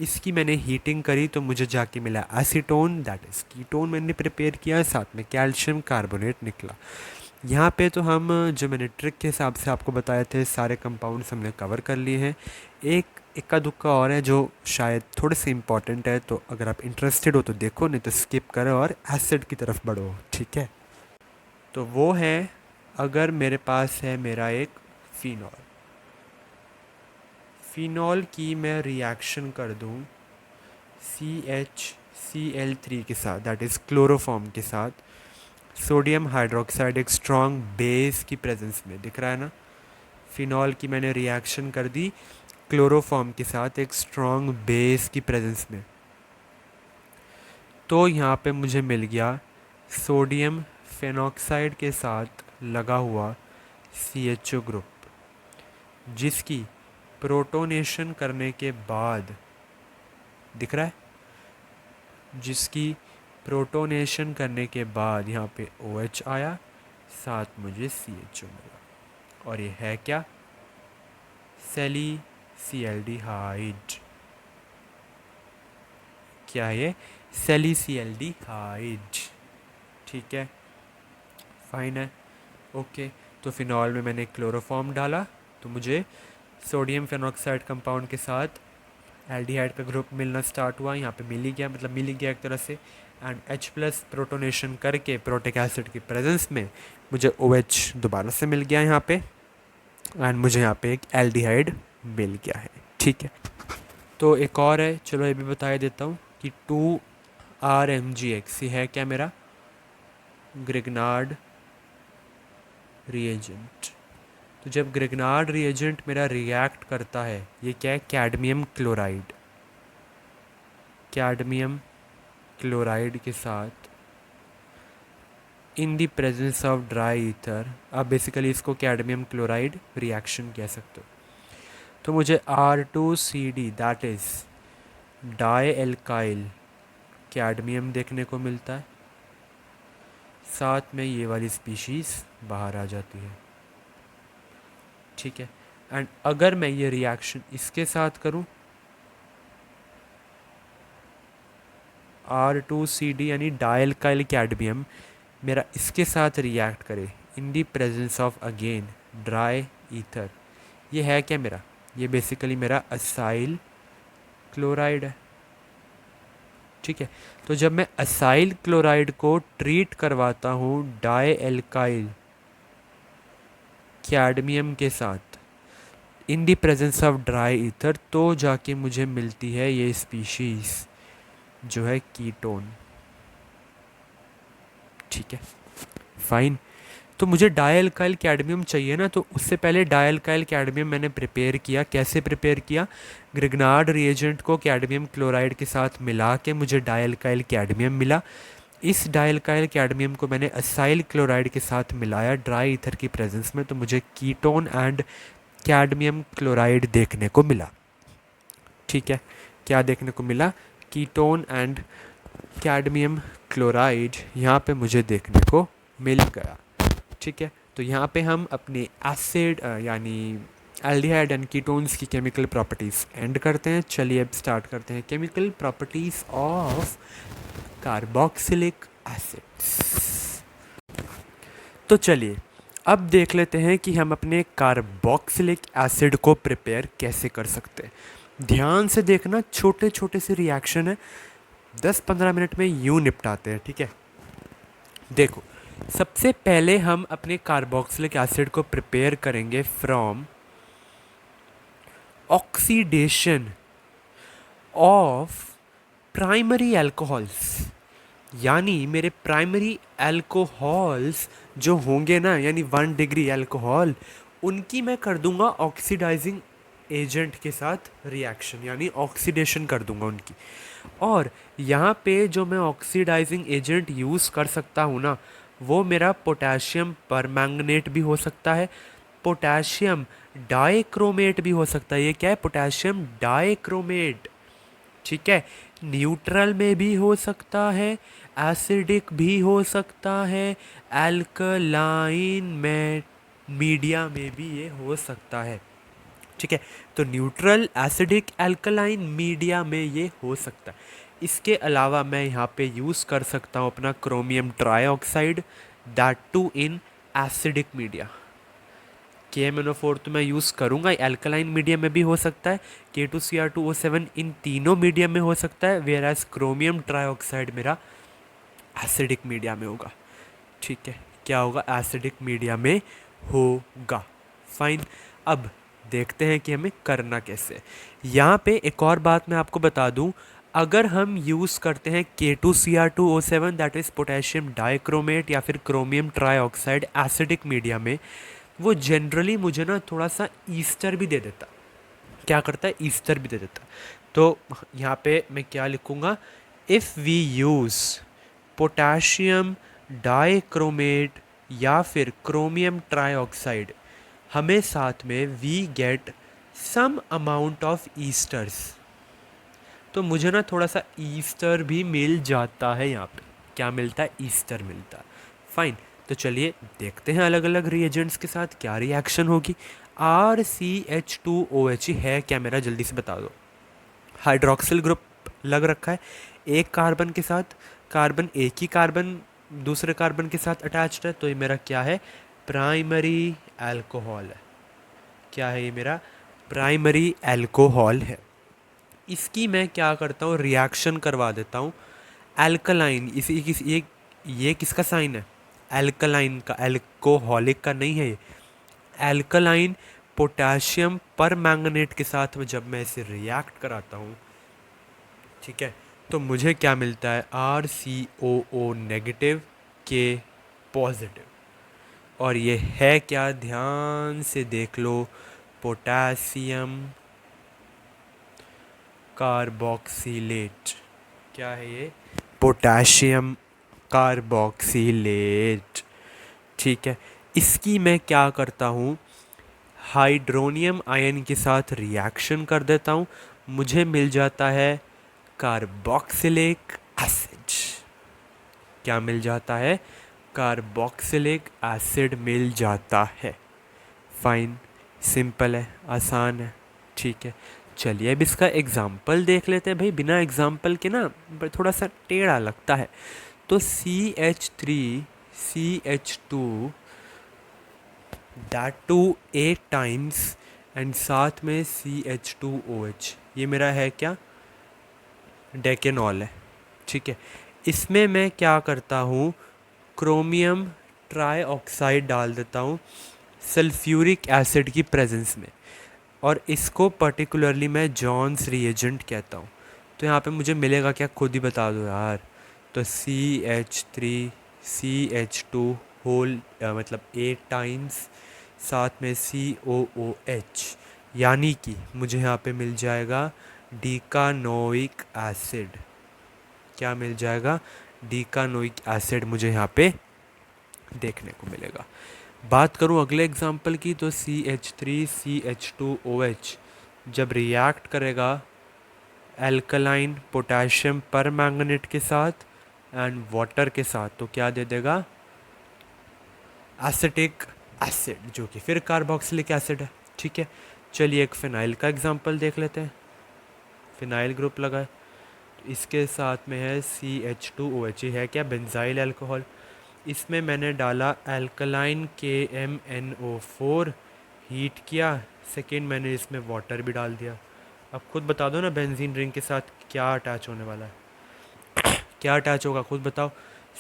इसकी मैंने हीटिंग करी तो मुझे जाके मिला एसीटोन, दैट इज़ कीटोन मैंने प्रिपेयर किया, साथ में कैल्शियम कार्बोनेट निकला। यहाँ पे तो हम जो मैंने ट्रिक के हिसाब से आपको बताए थे सारे कंपाउंड्स हमने कवर कर लिए हैं। एक इक्का दुक्का और है जो शायद थोड़े से इम्पॉर्टेंट है, तो अगर आप इंटरेस्टेड हो तो देखो, नहीं तो स्किप करो और एसिड की तरफ बढ़ो, ठीक है। तो वो है, अगर मेरे पास है मेरा एक फिनॉल, फिनॉल की मैं रिएक्शन कर दूँ CHCl3 के साथ, दैट इज़ क्लोरोफॉर्म के साथ, सोडियम हाइड्रोक्साइड एक स्ट्रॉन्ग बेस की प्रेजेंस में, दिख रहा है ना। फिनॉल की मैंने रिएक्शन कर दी क्लोरोफॉर्म के साथ एक स्ट्रॉन्ग बेस की प्रेजेंस में, तो यहाँ पे मुझे मिल गया सोडियम फेनॉक्साइड के साथ लगा हुआ CHO ग्रुप, जिसकी प्रोटोनेशन करने के बाद, दिख रहा है, जिसकी प्रोटोनेशन करने के बाद यहाँ पे OH आया, साथ मुझे CHO मिला, और ये है क्या, सैलिसिल्डिहाइड। क्या है ये, सैलिसिल्डिहाइड, ठीक है, फाइन है, ओके। तो फिनॉल में मैंने क्लोरोफॉर्म डाला तो मुझे सोडियम फेनॉक्साइड कंपाउंड के साथ एल्डिहाइड का ग्रुप मिलना स्टार्ट हुआ, यहाँ पे मिल ही गया, मतलब मिल ही गया एक तरह से। एंड H+ प्रोटोनेशन करके प्रोटिक एसिड की प्रेजेंस में मुझे OH दोबारा से मिल गया यहाँ पे, एंड मुझे यहाँ पे एक एल्डिहाइड मिल गया है, ठीक है। तो एक और है, चलो ये भी बता देता हूँ कि 2RMgX, ये है क्या मेरा ग्रिग्नार्ड रिएजेंट। तो जब ग्रिग्नार्ड रिएजेंट मेरा रिएक्ट करता है, ये क्या है, कैडमियम क्लोराइड, कैडमियम क्लोराइड के साथ in the presence of dry ether, आप बेसिकली इसको कैडमियम क्लोराइड रिएक्शन कह सकते हो। तो मुझे R2CD that is dialkyl cadmium देखने को मिलता है, साथ में ये वाली स्पीशीज़ बाहर आ जाती है, ठीक है। एंड अगर मैं ये रिएक्शन इसके साथ करूं, R2CD यानी डाइल्काइल कैडमियम मेरा इसके साथ रिएक्ट करे in the presence of again dry ether, ये है क्या मेरा, ये बेसिकली मेरा असाइल क्लोराइड है, ठीक है। तो जब मैं असाइल क्लोराइड को ट्रीट करवाता हूँ डाई एल्काइल कैडमियम के साथ in the presence of dry ether, तो जाके मुझे मिलती है ये स्पीशीज़ जो है कीटोन, ठीक है, फाइन। तो मुझे डाइल्काइल कैडमियम चाहिए ना, तो उससे पहले डाइल्काइल कैडमियम मैंने प्रिपेयर किया, कैसे प्रिपेयर किया, ग्रिग्नार्ड रिएजेंट को कैडमियम क्लोराइड के साथ मिला के मुझे डाइल्काइल कैडमियम मिला। इस डाइल्काइल कैडमियम को मैंने असाइल क्लोराइड के साथ मिलाया ड्राई ईथर की प्रेजेंस में, तो मुझे कीटोन एंड कैडमियम क्लोराइड देखने को मिला, ठीक है। क्या देखने को मिला, कीटोन एंड कैडमियम क्लोराइड यहाँ पे मुझे देखने को मिल गया, ठीक है। तो यहाँ पे हम अपने एसिड यानी एल्डिहाइड एंड कीटोन्स की केमिकल प्रॉपर्टीज़ एंड करते हैं। चलिए अब स्टार्ट करते हैं chemical properties of carboxylic acids. तो चलिए अब देख लेते हैं कि हम अपने कार्बोक्सिलिक एसिड को प्रिपेयर कैसे कर सकते हैं। ध्यान से देखना, छोटे छोटे से रिएक्शन है, 10-15 मिनट में यूँ निपटाते हैं, ठीक है। देखो, सबसे पहले हम अपने कार्बोक्सिलिक एसिड को प्रिपेयर करेंगे from oxidation of primary alcohols, यानी मेरे प्राइमरी अल्कोहल्स जो होंगे ना, यानी 1 डिग्री अल्कोहल, उनकी मैं कर दूंगा ऑक्सीडाइजिंग एजेंट के साथ रिएक्शन, यानी ऑक्सीडेशन कर दूंगा उनकी। और यहाँ पे जो मैं ऑक्सीडाइजिंग एजेंट यूज़ कर सकता हूँ ना, वो मेरा पोटेशियम परमैंगनेट भी हो सकता है, पोटेशियम डाइक्रोमेट भी हो सकता है। ये क्या है, पोटेशियम डाइक्रोमेट, ठीक है। न्यूट्रल में भी हो सकता है, एसिडिक भी हो सकता है, अल्कलाइन में मीडिया में भी ये हो सकता है, ठीक है। तो न्यूट्रल एसिडिक एल्कलाइन मीडिया में ये हो सकता है। इसके अलावा मैं यहाँ पे यूज़ कर सकता हूँ अपना chromium trioxide, that too in acidic media. KMnO4 तो मैं यूज़ करूँगा, एल्कलाइन मीडियम में भी हो सकता है, K2Cr2O7 इन तीनों मीडियम में हो सकता है, वेयर एज क्रोमियम ट्राईऑक्साइड मेरा एसिडिक मीडिया में होगा। ठीक है, क्या होगा, एसिडिक मीडिया में होगा। फाइन। अब देखते हैं कि हमें करना कैसे। यहाँ पे एक और बात मैं आपको बता दूँ, अगर हम यूज़ करते हैं K2Cr2O7 that is potassium dichromate या फिर क्रोमियम ट्राईऑक्साइड एसिडिक मीडिया में, वो जनरली मुझे ना थोड़ा सा ईस्टर भी दे देता। क्या करता है, ईस्टर भी दे देता। तो यहाँ पे मैं क्या लिखूँगा, if we use potassium dichromate या फिर क्रोमियम ट्राईऑक्साइड, हमें साथ में we get some amount of esters. तो मुझे ना थोड़ा सा ईस्टर भी मिल जाता है यहाँ पे। क्या मिलता है, ईस्टर मिलता है। फाइन। तो चलिए देखते हैं अलग अलग रिएजेंट्स के साथ क्या रिएक्शन होगी। RCH2OH है क्या मेरा, जल्दी से बता दो। हाइड्रोक्सिल ग्रुप लग रखा है एक कार्बन के साथ, कार्बन एक ही कार्बन दूसरे कार्बन के साथ अटैच्ड है, तो ये मेरा क्या है, प्राइमरी अल्कोहल है। क्या है ये मेरा, प्राइमरी अल्कोहल है। इसकी मैं क्या करता हूँ, रिएक्शन करवा देता हूँ एल्कलाइन। ये किसका साइन है, एल्कलाइन का, एल्कोहलिक का नहीं है ये। एल्कलाइन पोटेशियम पर मैंगनेट के साथ में जब मैं इसे रिएक्ट कराता हूँ, ठीक है, तो मुझे क्या मिलता है, RCOO नेगेटिव के पॉजिटिव। और ये है क्या, ध्यान से देख लो, पोटेशियम कार्बोक्सिलेट। क्या है ये, पोटेशियम कार्बोक्सिलेट। ठीक है। इसकी मैं क्या करता हूँ, हाइड्रोनियम आयन के साथ रिएक्शन कर देता हूँ, मुझे मिल जाता है कार्बोक्सिलिक एसिड। क्या मिल जाता है, कार्बोक्सिलिक एसिड मिल जाता है। फाइन, सिंपल है, आसान है। ठीक है, चलिए अब इसका एग्जाम्पल देख लेते हैं। भाई बिना एग्जाम्पल के ना थोड़ा सा टेढ़ा लगता है। तो CH3CH2 that to 8 times and साथ में CH2OH, ये मेरा है क्या, डेकेनॉल है। ठीक है, इसमें मैं क्या करता हूँ, क्रोमियम ट्राईऑक्साइड डाल देता हूँ सल्फ्यूरिक एसिड की प्रेजेंस में, और इसको पर्टिकुलरली मैं जॉन्स रिएजेंट कहता हूँ। तो यहाँ पे मुझे मिलेगा क्या, खुद ही बता दो यार। तो CH3CH2 होल मतलब 8 टाइम्स, साथ में COOH, यानी कि मुझे यहाँ पे मिल जाएगा डीकानोइक एसिड। क्या मिल जाएगा, डीकानोइक एसिड मुझे यहाँ पे देखने को मिलेगा। बात करूँ अगले एग्जाम्पल की, तो CH3CH2OH जब रिएक्ट करेगा एल्कलाइन पोटेशियम पर मैंगनेट के साथ एंड वाटर के साथ, तो क्या दे देगा, एसिटिक एसिड, जो कि फिर कार्बोक्सिलिक एसिड है। ठीक है, चलिए एक फिनाइल का एग्जांपल देख लेते हैं। फिनाइल ग्रुप लगा है, तो इसके साथ में है CH2OH, है क्या, बेंजाइल अल्कोहल। इसमें मैंने डाला एल्कलाइन KMnO4, हीट किया, सेकेंड मैंने इसमें वाटर भी डाल दिया। अब खुद बता दो ना, बेंजीन रिंग के साथ क्या अटैच होने वाला है, क्या अटैच होगा, खुद बताओ।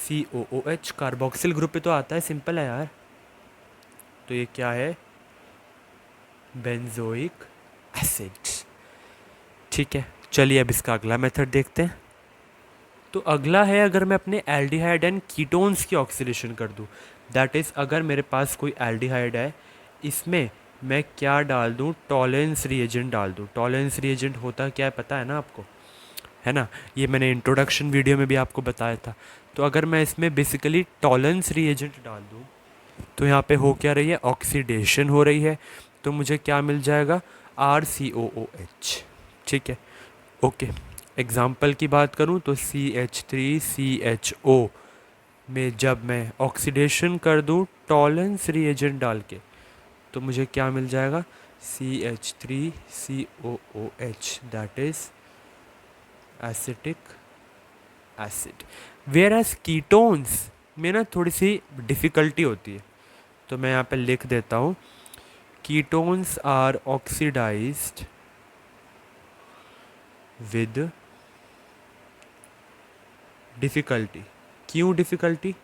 COOH, कार्बोक्सिल ग्रुप पे तो आता है, सिंपल है यार। तो ये क्या है, बेंजोइक एसिड। ठीक है, चलिए अब इसका अगला मेथड देखते हैं। तो अगला है, अगर मैं अपने एल्डिहाइड एंड कीटोन्स की ऑक्सीडेशन कर दूं, दैट इज़ अगर मेरे पास कोई एल्डिहाइड है, इसमें मैं क्या डाल दूं, टॉलेंस रिएजेंट डाल दूं। टॉलेंस रिएजेंट होता क्या है पता है ना आपको, है ना, ये मैंने इंट्रोडक्शन वीडियो में भी आपको बताया था। तो अगर मैं इसमें बेसिकली टॉलेंस रिएजेंट डाल दूं, तो यहाँ पे हो क्या रही है, ऑक्सीडेशन हो रही है। तो मुझे क्या मिल जाएगा, RCOOH। ठीक है, ओके। एग्जाम्पल की बात करूँ तो CH3CHO में जब मैं ऑक्सीडेशन कर दूँ टॉलेंस रिएजेंट डाल के, तो मुझे क्या मिल जाएगा, CH3COOH, that is acetic acid. Whereas ketones में ना थोड़ी सी डिफ़िकल्टी होती है, तो मैं यहाँ पे लिख देता हूँ, ketones are oxidized with difficulty. क्यों डिफ़िकल्टी?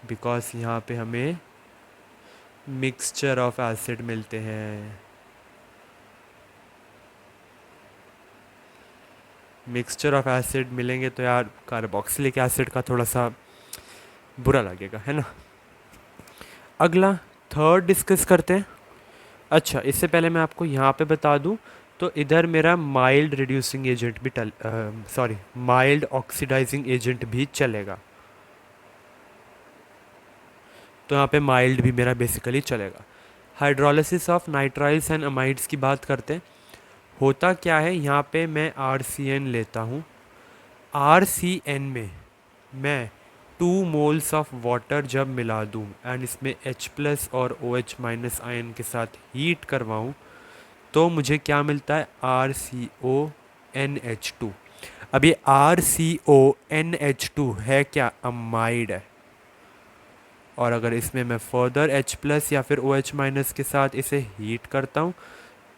बिकॉज यहाँ पे हमें मिक्सचर ऑफ एसिड मिलते हैं। मिक्सचर ऑफ एसिड मिलेंगे तो यार कार्बोक्सिलिक एसिड का थोड़ा सा बुरा लगेगा, है ना। अगला थर्ड डिस्कस करते हैं। अच्छा, इससे पहले मैं आपको यहाँ पे बता दूँ, तो इधर मेरा माइल्ड रिड्यूसिंग एजेंट भी माइल्ड ऑक्सीडाइजिंग एजेंट भी चलेगा, तो यहाँ पे माइल्ड भी मेरा बेसिकली चलेगा। Hydrolysis of nitriles and amides की बात करते हैं। होता क्या है, यहाँ पे मैं RCN लेता हूँ। RCN में मैं 2 मोल्स ऑफ वाटर जब मिला दूँ एंड इसमें H+ और OH- आयन के साथ हीट करवाऊँ, तो मुझे क्या मिलता है, RCONH2। अब ये RCONH2 है क्या, अमाइड है। और अगर इसमें मैं फर्दर H+ या फिर OH- के साथ इसे हीट करता हूँ,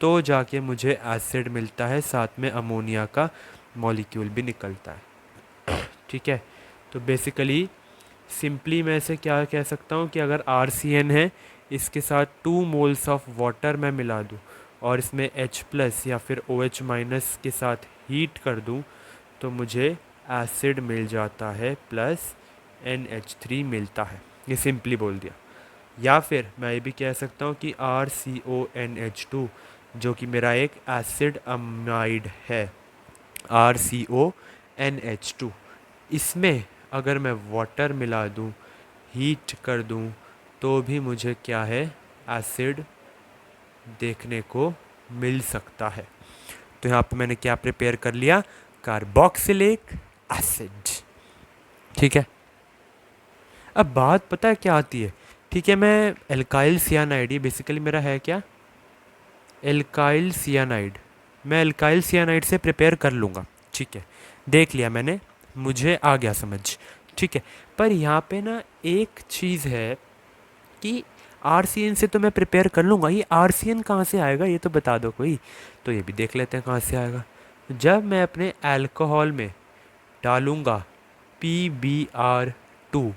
तो जाके मुझे एसिड मिलता है, साथ में अमोनिया का मॉलिक्यूल भी निकलता है। ठीक है, तो बेसिकली सिंपली मैं इसे क्या कह सकता हूँ कि अगर RCN है, इसके साथ 2 मोल्स ऑफ वाटर मैं मिला दूँ और इसमें H+ या फिर OH- के साथ हीट कर दूँ, तो मुझे एसिड मिल जाता है प्लस NH3 मिलता है। ये सिंपली बोल दिया। या फिर मैं ये भी कह सकता हूँ कि RCONH2 जो कि मेरा एक एसिड अमाइड है, RCONH2, इसमें अगर मैं वाटर मिला दूँ, हीट कर दूँ, तो भी मुझे क्या है, एसिड देखने को मिल सकता है। तो यहाँ पे मैंने क्या प्रिपेयर कर लिया, कार्बोक्सिलिक एसिड। ठीक है, अब बात पता है क्या आती है। ठीक है, मैं एल्काइल सियानाइड, ये बेसिकली मेरा है क्या, एल्काइल सियानाइड, मैं एल्काइल सियानाइड से प्रिपेयर कर लूँगा। ठीक है, देख लिया मैंने, मुझे आ गया समझ। ठीक है, पर यहाँ पे ना एक चीज़ है कि RCN से तो मैं प्रिपेयर कर लूँगा, ये RCN कहाँ से आएगा, ये तो बता दो कोई। तो ये भी देख लेते हैं कहाँ से आएगा। जब मैं अपने अल्कोहल में डालूँगा PBr2,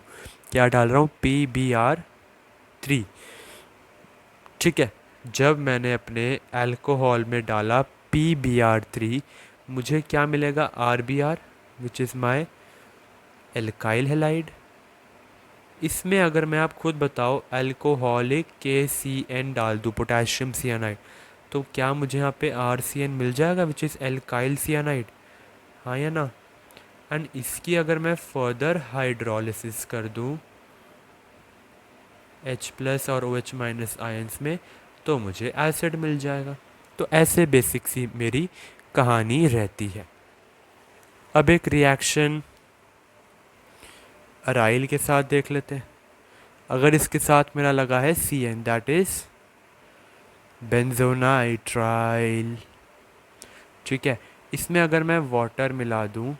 क्या डाल रहा हूँ, PBr3। ठीक है, जब मैंने अपने अल्कोहल में डाला PBr3, मुझे क्या मिलेगा, RBr, which is my alkyl halide. इसमें अगर मैं आप खुद बताओ अल्कोहलिक KCN डाल दूँ, पोटेशियम सियानाइड, तो क्या मुझे यहाँ पे RCN मिल जाएगा, विच इज़ एल्काइल सियानाइड, हाँ या ना। एंड इसकी अगर मैं फर्दर हाइड्रोलिसिस कर दूँ H+ और OH- आयंस में, तो मुझे एसिड मिल जाएगा। तो ऐसे बेसिक सी मेरी कहानी रहती है। अब एक रिएक्शन अराइल के साथ देख लेते हैं। अगर इसके साथ मेरा लगा है CN, दैट इज़ बेंजोनाइट्राइल। ठीक है, इसमें अगर मैं वाटर मिला दूं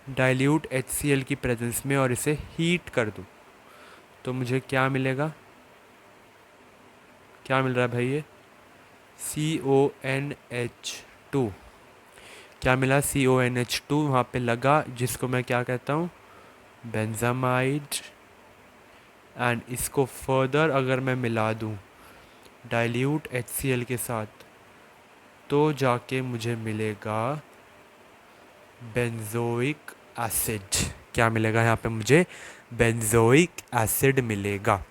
डाइल्यूट HCl की प्रेजेंस में और इसे हीट कर दूं, तो मुझे क्या मिलेगा, क्या मिल रहा है भाई, ये CONH2। क्या मिला, CONH2 वहाँ पे लगा, जिसको मैं क्या कहता हूँ, बेंजामाइड। एंड इसको फर्दर अगर मैं मिला दूँ डाइल्यूट HCl के साथ, तो जाके मुझे मिलेगा बेंजोइक एसिड। क्या मिलेगा यहाँ पे मुझे, बेंजोइक एसिड मिलेगा।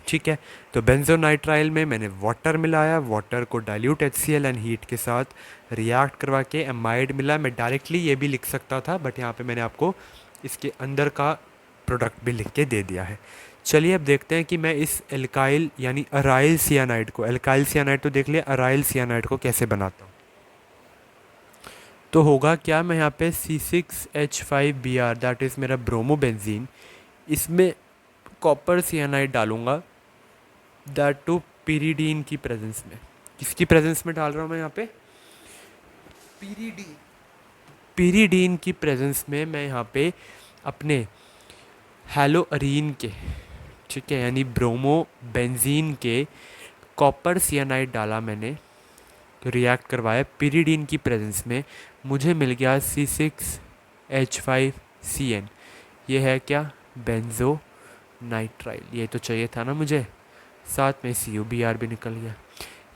ठीक है, तो बेंजोनाइट्राइल में मैंने वाटर मिलाया, वाटर को डाइल्यूट HCl एंड हीट के साथ रिएक्ट करवा के एमाइड मिला। मैं डायरेक्टली ये भी लिख सकता था, बट यहाँ पे मैंने आपको इसके अंदर का प्रोडक्ट भी लिख के दे दिया है। चलिए अब देखते हैं कि मैं इस एल्काइल यानी अराइल सियानाइड को, एल्काइल सियानाइड तो देख लिया, अराइल सियानाइड को कैसे बनाता हूँ। तो होगा क्या, मैं यहाँ पे C6H5Br, दैट इज़ मेरा ब्रोमोबेंजीन, इसमें कॉपर सियानाइड डालूँगा, दैट टू पिरीडीन की प्रेजेंस में। किसकी प्रेजेंस में डाल रहा हूँ मैं यहाँ पे? पिरीडीन। पिरीडीन की प्रेजेंस में मैं यहाँ पे अपने हेलोअरीन के, ठीक है, यानी ब्रोमो बेंजीन के कॉपर सियानाइड डाला मैंने, तो रिएक्ट करवाया पिरीडीन की प्रेजेंस में, मुझे मिल गया C6H5CN। ये है क्या? Benzonitrile. ये तो चाहिए था ना मुझे, साथ में CuBr भी निकल गया।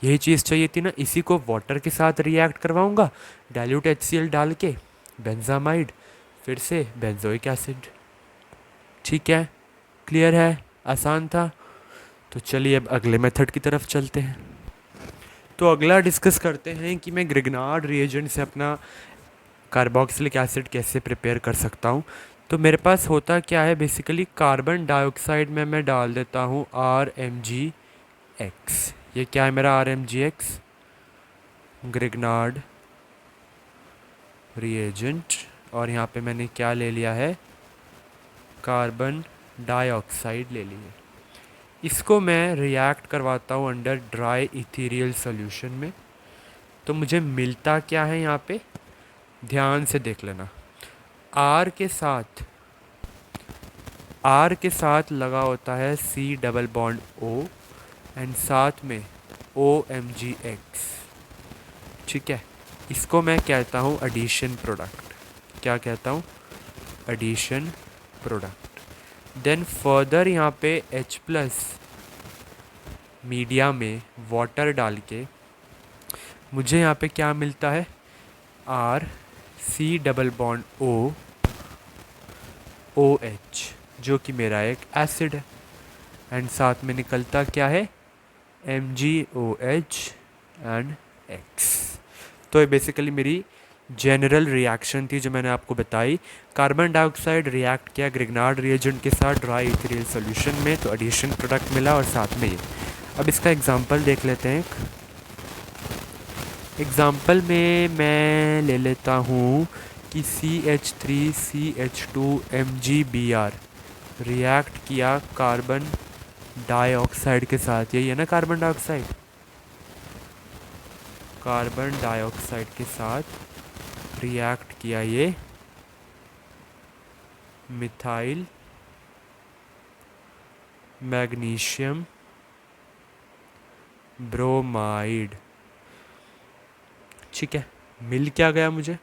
यही चीज़ चाहिए थी ना। इसी को वाटर के साथ रिएक्ट करवाऊंगा डाइल्यूट HCl डाल के, बेंजामाइड, फिर से बेंजोइक एसिड। ठीक है, क्लियर है, आसान था। तो चलिए अब अगले मेथड की तरफ चलते हैं। तो अगला डिस्कस करते हैं कि मैं ग्रिग्नार्ड रिएजेंट से अपना कार्बोक्सिलिक एसिड कैसे प्रिपेयर कर सकता हूँ। तो मेरे पास होता क्या है, बेसिकली कार्बन डाइऑक्साइड में मैं डाल देता हूँ RMgX। ये क्या है मेरा RMgX? Grignard reagent. और यहाँ पे मैंने क्या ले लिया है? कार्बन डाइऑक्साइड ले लिया। इसको मैं रिएक्ट करवाता हूँ अंडर ड्राई इथेरियल सॉल्यूशन में। तो मुझे मिलता क्या है यहाँ पे, ध्यान से देख लेना। R के साथ लगा होता है C double bond O and साथ में OMgX। ठीक है, इसको मैं कहता हूँ एडिशन प्रोडक्ट। क्या कहता हूँ? Addition product. देन फर्दर यहाँ पे H प्लस मीडिया में वाटर डाल के मुझे यहाँ पे क्या मिलता है? R C double bond O OH, जो कि मेरा एक एसिड है। एंड साथ में निकलता क्या है? MgOH and X। तो ये बेसिकली मेरी जनरल रिएक्शन थी जो मैंने आपको बताई। कार्बन डाइऑक्साइड रिएक्ट किया ग्रिग्नार्ड रिएजेंट के साथ ड्राई इथेरियल सॉल्यूशन में, तो एडिशन प्रोडक्ट मिला और साथ में ये। अब इसका एग्जांपल देख लेते हैं। एग्जांपल में मैं ले लेता हूँ कि CH3CH2MgBr रिएक्ट किया कार्बन डाइऑक्साइड के साथ। यही है ना कार्बन डाइऑक्साइड? कार्बन डाइऑक्साइड के साथ रिएक्ट किया ये मिथाइल मैग्नीशियम ब्रोमाइड। ठीक है, मिल क्या गया मुझे?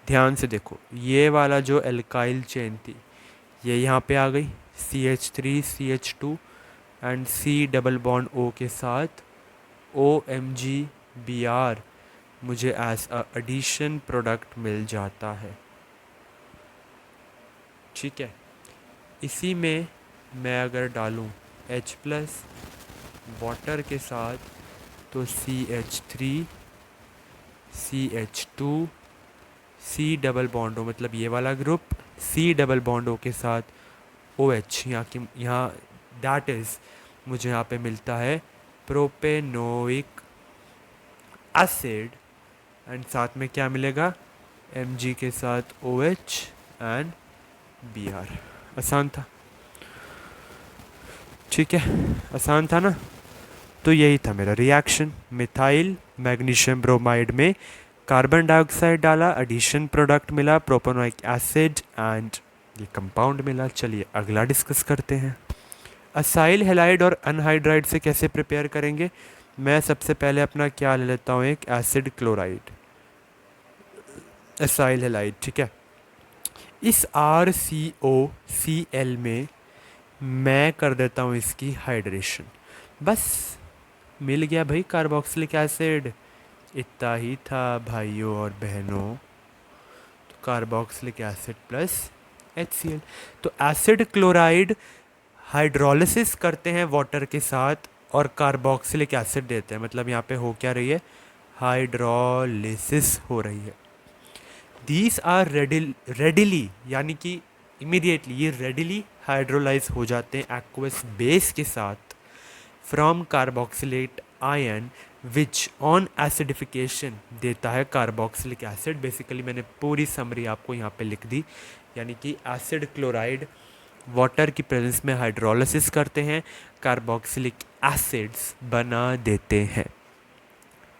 ध्यान से देखो, ये वाला जो एल्काइल चेन थी ये यहाँ पे आ गई, CH3CH2 and C double bond O के साथ OMgBr मुझे एज अ एडिशन प्रोडक्ट मिल जाता है। ठीक है, इसी में मैं अगर डालूँ H प्लस वाटर के साथ तो CH3CH2 C double bond O, मतलब ये वाला group C double bond O के साथ OH, यहाँ दैट इज़ मुझे यहाँ पे मिलता है प्रोपेनोइक एसिड। एंड साथ में क्या मिलेगा? Mg के साथ OH एंड Br। आसान था, ठीक है, आसान था ना। तो यही था मेरा रिएक्शन। मिथाइल मैग्नीशियम ब्रोमाइड में कार्बन डाइऑक्साइड डाला, एडिशन प्रोडक्ट मिला प्रोपेनोइक एसिड एंड ये कंपाउंड मिला। चलिए अगला डिस्कस करते हैं। असाइल हैलाइड और अनहाइड्राइड से कैसे प्रिपेयर करेंगे? मैं सबसे पहले अपना क्या ले लेता हूँ, एक एसिड क्लोराइड, असाइल हैलाइड। ठीक है, इस RCOCl में मैं कर देता हूँ इसकी हाइड्रेशन। बस मिल गया भाई कार्बोक्सिलिक एसिड। इतना ही था भाइयों और बहनों। तो कार्बोक्सिलिक एसिड प्लस HCl। तो एसिड क्लोराइड हाइड्रोलिसिस करते हैं वाटर के साथ और कार्बोक्सिलिक एसिड देते हैं। मतलब यहाँ पे हो क्या रही है? हाइड्रोलिसिस हो रही है। दीज आर रेडिली, यानी कि इमीडिएटली ये रेडिली हाइड्रोलाइज हो जाते हैं एक्वस बेस के साथ from carboxylate ion which on acidification देता है कार्बोक्सिलिक एसिड। बेसिकली मैंने पूरी समरी आपको यहाँ पे लिख दी, यानी कि एसिड क्लोराइड वाटर की प्रेजेंस में हाइड्रोलिसिस करते हैं, कार्बोक्सिलिक एसिड्स बना देते हैं।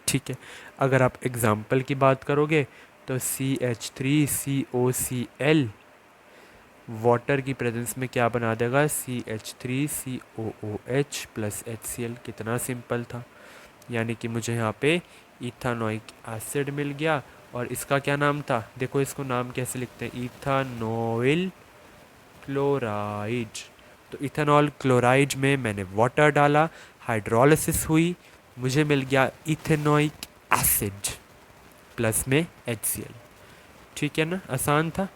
ठीक है, अगर आप एग्जाम्पल की बात करोगे तो CH3COCl वाटर की प्रेजेंस में क्या बना देगा, CH3COOH प्लस HCl। कितना सिंपल था, यानी कि मुझे यहाँ पे इथानोइक एसिड मिल गया। और इसका क्या नाम था, देखो इसको नाम कैसे लिखते हैं, इथानोइल क्लोराइड। तो इथेनॉल क्लोराइड में मैंने वाटर डाला, हाइड्रोलिसिस हुई, मुझे मिल गया इथेनोइक एसिड प्लस में HCl। ठीक है ना, आसान था।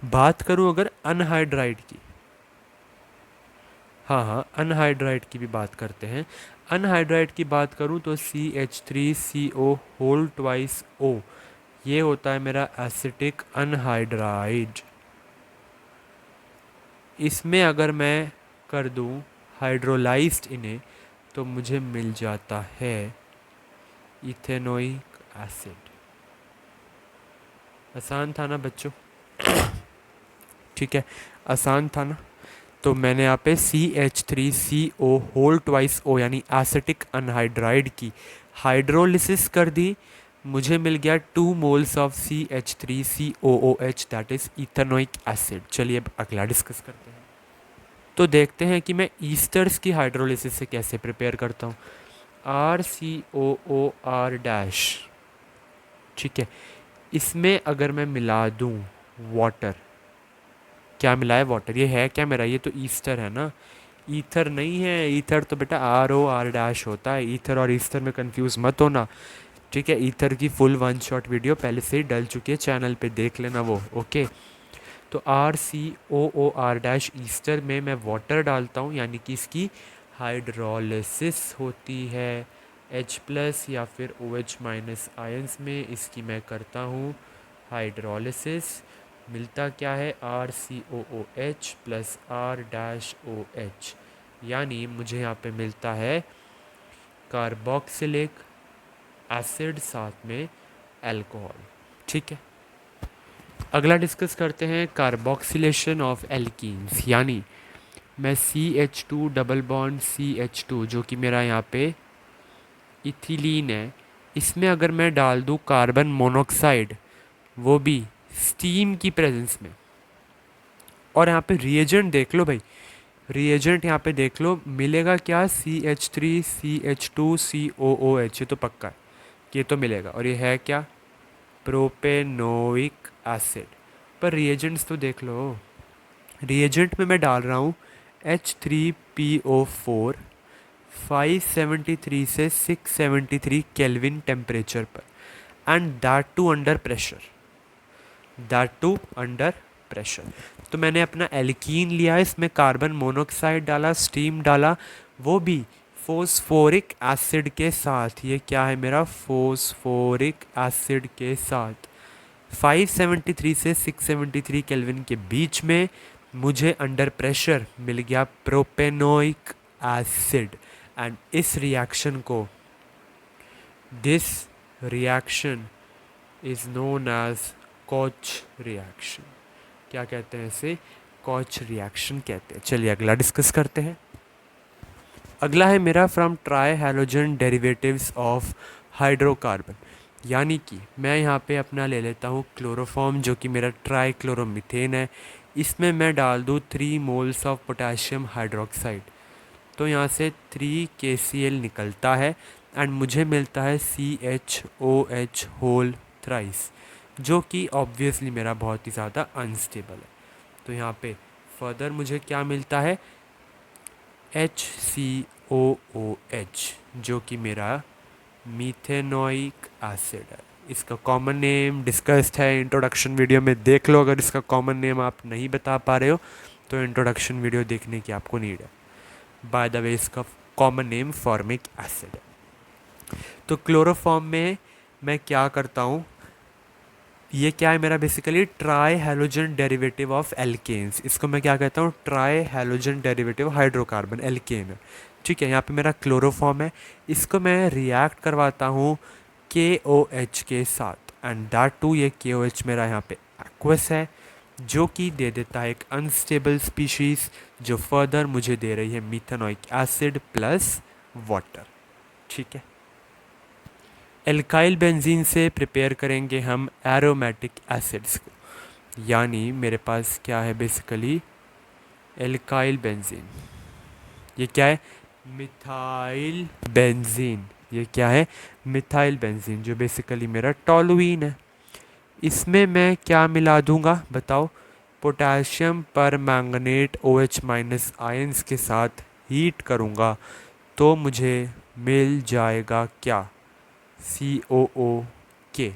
बात करूं अगर अनहाइड्राइड की, हाँ अनहाइड्राइड की भी बात करते हैं। अनहाइड्राइड की बात करूं तो CH3CO होल ट्वाइस O, ये होता है मेरा एसिटिक अनहाइड्राइड। इसमें अगर मैं कर दूं हाइड्रोलाइज्ड इन्हें तो मुझे मिल जाता है इथेनोइक एसिड। आसान था ना बच्चों, ठीक है, आसान था ना। तो मैंने यहाँ पे CH3CO होल ट्वाइस O यानी एसिटिक अनहाइड्राइड की हाइड्रोलिसिस कर दी, मुझे मिल गया 2 moles of CH3COOH that is ethanoic acid. चलिए अब अगला डिस्कस करते हैं। तो देखते हैं कि मैं ईस्टर्स की हाइड्रोलिसिस से कैसे प्रिपेयर करता हूँ। RCOOR डैश, ठीक है, इसमें अगर मैं मिला दूँ वाटर, क्या मिला है, वाटर, ये है क्या मेरा, ये तो ईस्टर है ना, ईथर नहीं है। ईथर तो बेटा ROR डैश होता है, ईथर और ईस्टर में कंफ्यूज मत होना। ठीक है, ईथर की फुल 1 शॉट वीडियो पहले से ही डल चुकी है, चैनल पे देख लेना वो। ओके, तो RCOOR डैश ईस्टर में मैं वाटर डालता हूँ, यानी कि इसकी हाइड्रोलिसिस होती है H प्लस या फिर OH माइनस आयंस में, इसकी मैं करता हूँ हाइड्रोलिसिस। मिलता क्या है, RCOOH plus R dash OH, यानी मुझे यहाँ पे मिलता है कार्बोक्सिलिक एसिड साथ में अल्कोहल। ठीक है, अगला डिस्कस करते हैं कार्बोक्सिलेशन ऑफ एल्कीन्स, यानी मैं CH2 डबल बॉन्ड CH2 जो कि मेरा यहाँ पे इथिलीन है, इसमें अगर मैं डाल दूँ कार्बन मोनोक्साइड, वो भी स्टीम की प्रेजेंस में, और यहाँ पे रिएजेंट देख लो भाई, रिएजेंट यहाँ पे देख लो, मिलेगा क्या, CH3CH2COOH, ये तो पक्का है, ये तो मिलेगा। और ये है क्या, प्रोपेनोइक एसिड। पर रिएजेंट्स तो देख लो, रिएजेंट में मैं डाल रहा हूँ H3PO4 573 से 673 केल्विन टेम्परेचर पर, and that too under pressure, that too under pressure. तो मैंने अपना एल्कीन लिया, इसमें कार्बन मोनोक्साइड डाला, स्टीम डाला, वो भी फोस्फोरिक एसिड के साथ। ये क्या है मेरा, फोस्फोरिक एसिड के साथ 573 से 673 केल्विन के बीच में मुझे अंडर प्रेशर मिल गया प्रोपेनोइक एसिड। एंड इस रिएक्शन को, this reaction is known as Koch reaction. क्या कहते हैं इसे, कॉच रिएक्शन कहते हैं। चलिए अगला डिस्कस करते हैं। अगला है मेरा from try halogen derivatives of hydrocarbon, यानी कि मैं यहाँ पे अपना ले लेता हूँ क्लोरोफॉर्म जो कि मेरा ट्राई क्लोरोमीथेन है, इसमें मैं डाल दूँ 3 मोल्स ऑफ पोटेशियम हाइड्रोक्साइड, तो यहाँ से 3 KCl निकलता है एंड मुझे मिलता है CHOH होल थ्राइस, जो कि ऑब्वियसली मेरा बहुत ही ज़्यादा अनस्टेबल है। तो यहाँ पे फर्दर मुझे क्या मिलता है, HCOOH, जो कि मेरा मीथेनोइक एसिड है। इसका कॉमन नेम डिस्कस्ड है इंट्रोडक्शन वीडियो में, देख लो। अगर इसका कॉमन नेम आप नहीं बता पा रहे हो तो इंट्रोडक्शन वीडियो देखने की आपको नीड है। बाय द वे इसका कॉमन नेम फॉर्मिक एसिड है। तो क्लोरोफॉर्म में मैं क्या करता हूँ, ये क्या है मेरा, basically tri halogen derivative of alkanes, इसको मैं क्या कहता हूँ, tri halogen derivative hydrocarbon alkane. ठीक है, यहाँ पे मेरा क्लोरोफॉर्म है, इसको मैं रिएक्ट करवाता हूँ KOH के साथ, एंड दैट टू ये KOH मेरा यहाँ पे एक्वस है, जो कि दे देता है एक अनस्टेबल स्पीशीज़ जो फर्दर मुझे दे रही है मीथेनोइक एसिड प्लस वाटर। ठीक है, एल्काइल बेंजीन से प्रिपेयर करेंगे हम एरोमेटिक एसिड्स को, यानी मेरे पास क्या है बेसिकली एल्काइल बेंजीन। ये क्या है? Methyl benzene. ये क्या है? मिथाइल बेंजीन, जो बेसिकली मेरा टॉलुइन है। इसमें मैं क्या मिला दूंगा बताओ? पोटेशियम पर मैंगनेट OH माइनस आयंस के साथ हीट करूंगा तो मुझे मिल जाएगा क्या? COO के।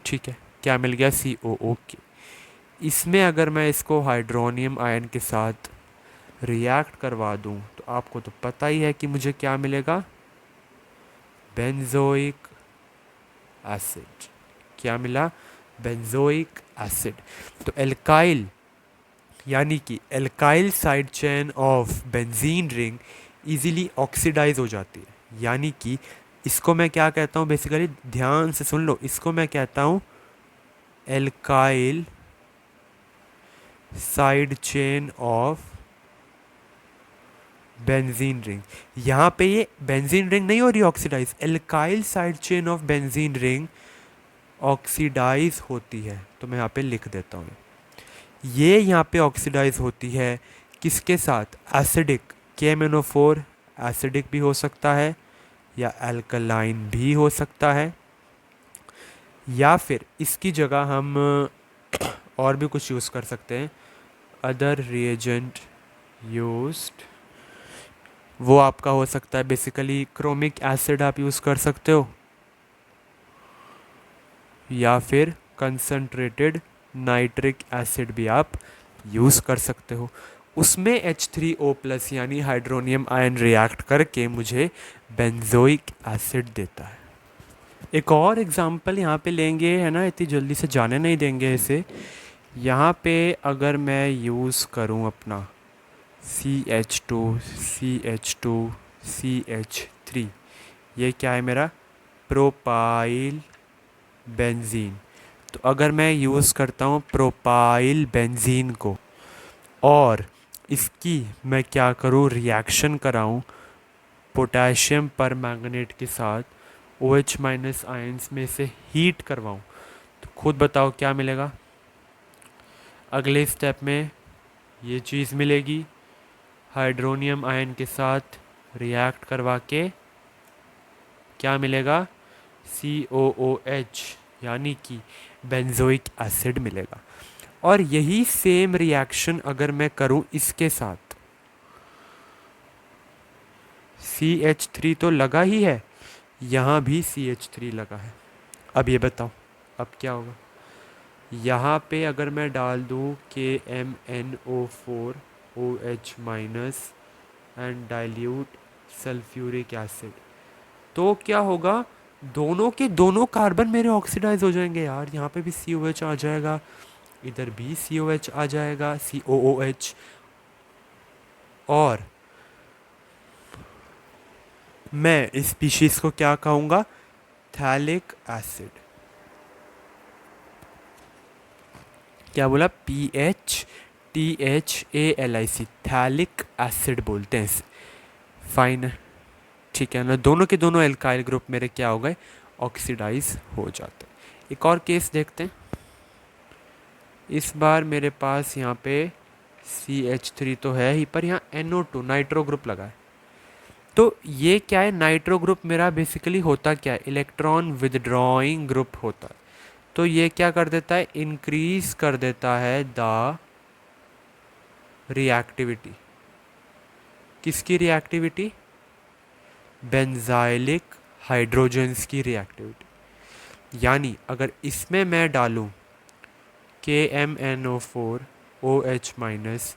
ठीक है, क्या मिल गया? COO के। इसमें अगर मैं इसको हाइड्रोनियम आयन के साथ रिएक्ट करवा दूं तो आपको तो पता ही है कि मुझे क्या मिलेगा? Benzoic acid. क्या मिला? Benzoic acid. तो एल्काइल, यानी कि alkyl side chain of benzene ring easily oxidize हो जाती है, यानी कि इसको मैं क्या कहता हूँ बेसिकली? ध्यान से सुन लो, इसको मैं कहता हूँ alkyl side chain of benzene ring. यहाँ पे ये बेंजीन रिंग नहीं हो रही oxidize, alkyl side chain of benzene ring oxidize होती है। तो मैं यहाँ पे लिख देता हूँ, ये यहाँ पे ऑक्सीडाइज होती है किसके साथ? एसिडिक, KMnO4 एसिडिक भी हो सकता है या अल्कलाइन भी हो सकता है, या फिर इसकी जगह हम और भी कुछ यूज़ कर सकते हैं। अदर रिएजेंट यूज्ड, वो आपका हो सकता है बेसिकली क्रोमिक एसिड आप यूज़ कर सकते हो, या फिर कंसनट्रेटेड नाइट्रिक एसिड भी आप यूज़ कर सकते हो। उसमें H3O+ यानी हाइड्रोनियम आयन रिएक्ट करके मुझे बेंजोइक एसिड देता है। एक और एग्जांपल यहाँ पे लेंगे, है ना, इतनी जल्दी से जाने नहीं देंगे इसे। यहाँ पे अगर मैं यूज़ करूँ अपना CH2 CH2 CH3, ये क्या है मेरा? Propyl benzene. तो अगर मैं यूज़ करता हूँ प्रोपाइल बेंजीन को और इसकी मैं क्या करूँ? रिएक्शन कराऊँ पोटेशियम पर मैंगनेट के साथ OH माइनस आयंस में से हीट करवाऊँ, तो खुद बताओ क्या मिलेगा? अगले स्टेप में ये चीज़ मिलेगी, हाइड्रोनियम आयन के साथ रिएक्ट करवा के क्या मिलेगा? COOH, यानी कि बेंजोइक एसिड मिलेगा। और यही सेम रिएक्शन अगर मैं करूं इसके साथ, CH3 तो लगा ही है, यहाँ भी CH3 लगा है। अब ये बताओ अब क्या होगा? यहाँ पे अगर मैं डाल दूँ KMnO4 OH minus and dilute sulphuric acid, तो क्या होगा? दोनों के दोनों कार्बन मेरे ऑक्सीडाइज हो जाएंगे यार। यहाँ पे भी COH आ जाएगा, इधर भी COH आ जाएगा, COOH। और मैं इस स्पीशीज को क्या कहूँगा? Phthalic acid. क्या बोला? PHTHALIC, थैलिक एसिड बोलते हैं इसे। फाइन, ठीक है ना, दोनों के दोनों एल्काइल ग्रुप मेरे क्या हो गए? ऑक्सीडाइज हो जाते हैं। एक और केस देखते हैं। इस बार मेरे पास यहाँ पे CH3 तो है ही, पर यहाँ NO2 नाइट्रो ग्रुप लगा है। तो ये क्या है? नाइट्रो ग्रुप मेरा बेसिकली होता क्या है? इलेक्ट्रॉन विदड्रॉइंग ग्रुप होता है। तो ये क्या कर देता है? इंक्रीज कर देता है द रिएक्टिविटी। किसकी रिएक्टिविटी? बेंजाइलिक हाइड्रोजन्स की रिएक्टिविटी। यानी अगर इसमें मैं डालूं KMnO4 OH माइनस,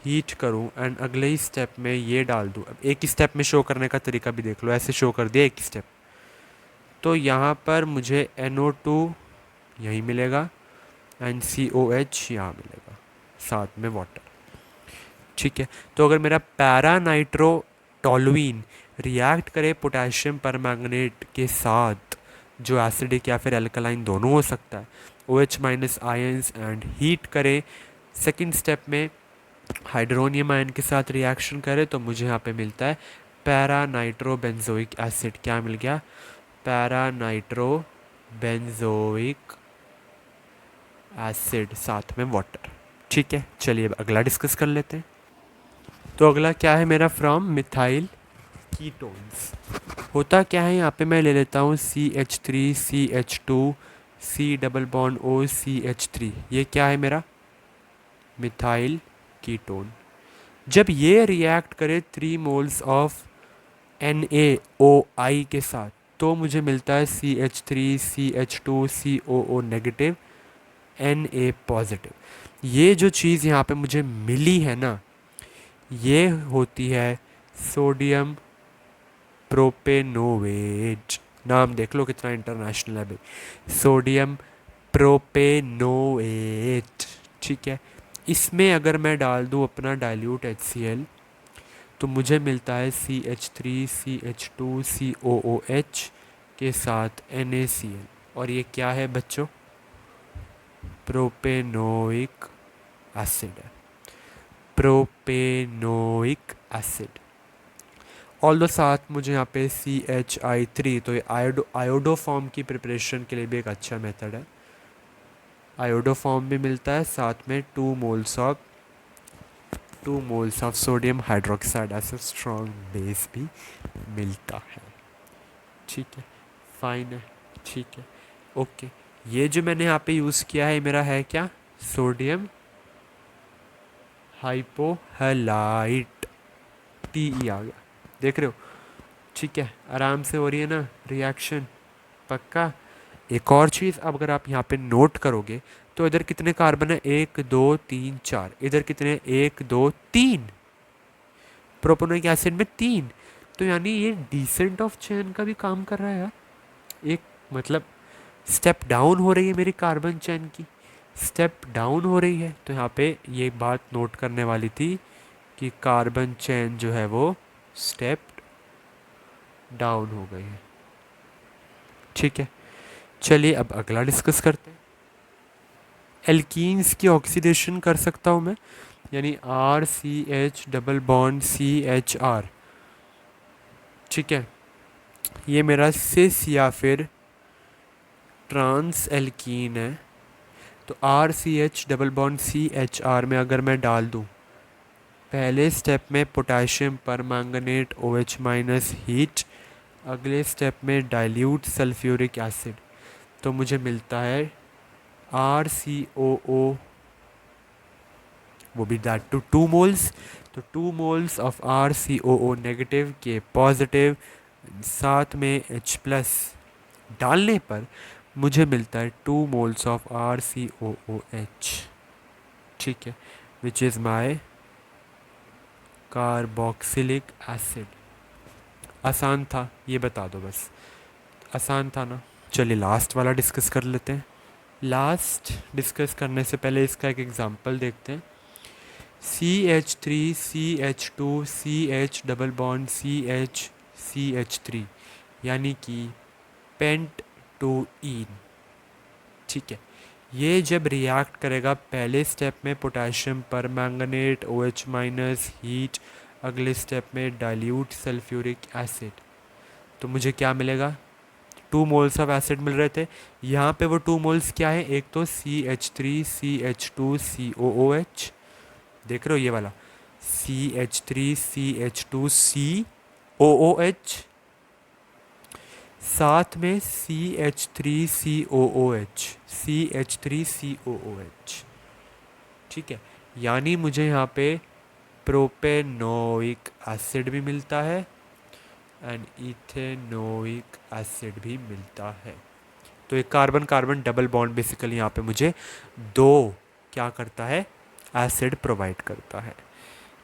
हीट करूं एंड अगले ही स्टेप में ये डाल दूं। अब एक ही स्टेप में शो करने का तरीका भी देख लो, ऐसे शो कर दिया एक ही स्टेप। तो यहाँ पर मुझे NO2 यहीं मिलेगा एंड COH यहाँ मिलेगा, साथ में वाटर। ठीक है, तो अगर मेरा पैरा नाइट्रो टॉलुइन रिएक्ट करे पोटेशियम परमैंगनेट के साथ, जो एसिडिक या फिर अल्कलाइन दोनों हो सकता है, OH minus ions and heat करें। सेकेंड स्टेप में हाइड्रोनियम आयन के साथ रिएक्शन करें तो मुझे यहाँ पे मिलता है पैरा नाइट्रोबेंजोइक एसिड। क्या मिल गया? पैरा नाइट्रोबेंजोइक एसिड साथ में वाटर। ठीक है, चलिए अब अगला डिस्कस कर लेते हैं। तो अगला क्या है मेरा? From methyl ketones. होता क्या है यहाँ पे? मैं ले लेता हूँ CH3CH2 C double bond OCH3। ये क्या है मेरा? Methyl ketone. जब ये रिएक्ट करे 3 मोल्स ऑफ NaOI के साथ तो मुझे मिलता है CH3CH2COO नेगेटिव Na पॉजिटिव। ये जो चीज़ यहाँ पे मुझे मिली है ना, ये होती है सोडियम प्रोपेनोवेट। नाम देख लो कितना इंटरनेशनल है भाई, सोडियम प्रोपेनोवेट। ठीक है, इसमें अगर मैं डाल दूँ अपना डाइल्यूट HCl तो मुझे मिलता है CH3CH2COOH के साथ NaCl। और ये क्या है बच्चों? प्रोपेनोइक एसिड है, प्रोपेनोइक एसिड। ऑल दो साथ मुझे यहाँ पे CHI3, तो ये आयोडो फॉर्म की प्रिपरेशन के लिए भी एक अच्छा मेथड है। आयोडो फॉर्म भी मिलता है, साथ में 2 मोल्स ऑफ सोडियम हाइड्रोक्साइड ऐसा स्ट्रॉन्ग बेस भी मिलता है। ठीक है, फाइन है, ठीक है, ओके। ये जो मैंने यहाँ पे यूज़ किया है मेरा है क्या? सोडियम हाइपोहलाइट, TE आ गया, देख रहे हो? ठीक है, आराम से हो रही है ना रिएक्शन, पक्का। एक और चीज़, अब अगर आप यहाँ पे नोट करोगे तो इधर कितने कार्बन है? 1 2 3 4। इधर कितने? 1 2 3। प्रोपेनोइक एसिड में 3। तो यानी ये डिसेंट ऑफ चेन का भी काम कर रहा है यार। एक मतलब स्टेप डाउन हो रही है मेरी कार्बन चेन की, स्टेप डाउन हो रही है। तो यहाँ पे ये बात नोट करने वाली थी कि कार्बन चेन जो है वो स्टेप डाउन हो गई है। ठीक है, चलिए अब अगला डिस्कस करते हैं। एल्कीन्स की ऑक्सीडेशन कर सकता हूँ मैं, यानी RCH डबल बॉन्ड CHR। ठीक है, ये मेरा सिस या फिर ट्रांस एल्कीन है। तो RCH डबल बॉन्ड CHR में अगर मैं डाल दूँ पहले स्टेप में potassium permanganate OH minus heat, अगले स्टेप में डाइल्यूट सल्फ्यूरिक एसिड, तो मुझे मिलता है RCOO, वो भी दैट टू 2 मोल्स। तो 2 मोल्स ऑफ RCOO नेगेटिव के पॉजिटिव, साथ में H प्लस डालने पर मुझे मिलता है 2 मोल्स ऑफ RCOOH। ठीक है, which is my carboxylic acid. आसान था, ये बता दो बस, आसान था ना। चलिए लास्ट वाला डिस्कस कर लेते हैं। लास्ट डिस्कस करने से पहले इसका एक एग्जांपल देखते हैं। CH3CH2CH डबल बॉन्ड CH यानी कि पेंट टू ईन। ठीक है, ये जब रिएक्ट करेगा पहले स्टेप में potassium permanganate OH minus heat, अगले स्टेप में डाइल्यूट सल्फ्यूरिक एसिड, तो मुझे क्या मिलेगा? 2 मोल्स ऑफ एसिड मिल रहे थे। यहाँ पे वो 2 मोल्स क्या है? एक तो CH3CH2COOH, देख रहे हो ये वाला CH3CH2COOH, साथ में CH3COOH। ठीक है, यानी मुझे यहाँ पे प्रोपेनोइक एसिड भी मिलता है एंड इथेनोइक एसिड भी मिलता है। तो एक carbon carbon double bond basically यहाँ पे मुझे 2 क्या करता है? एसिड प्रोवाइड करता है।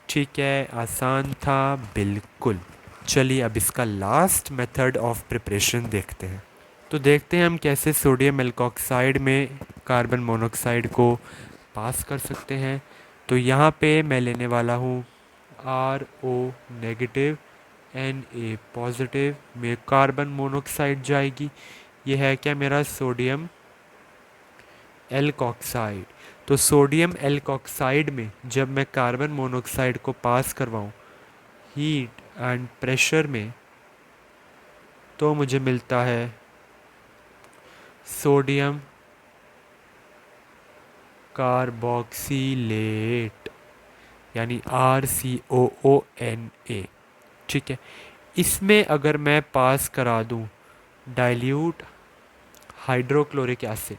ठीक है, आसान था बिल्कुल। चलिए अब इसका लास्ट मेथड ऑफ प्रिपरेशन देखते हैं। तो देखते हैं हम कैसे सोडियम एल्कोक्साइड में कार्बन मोनोऑक्साइड को पास कर सकते हैं। तो यहाँ पे मैं लेने वाला हूँ RO नेगेटिव Na पॉजिटिव में कार्बन मोनोऑक्साइड जाएगी। ये है क्या मेरा? Sodium alkoxide. तो सोडियम एल्कोक्साइड में जब मैं कार्बन मोनोऑक्साइड को पास करवाऊँ हीट एंड प्रेशर में, तो मुझे मिलता है सोडियम कार्बोक्सिलेट, यानी RCOONA। ठीक है, इसमें अगर मैं पास करा दूं डाइल्यूट हाइड्रोक्लोरिक एसिड,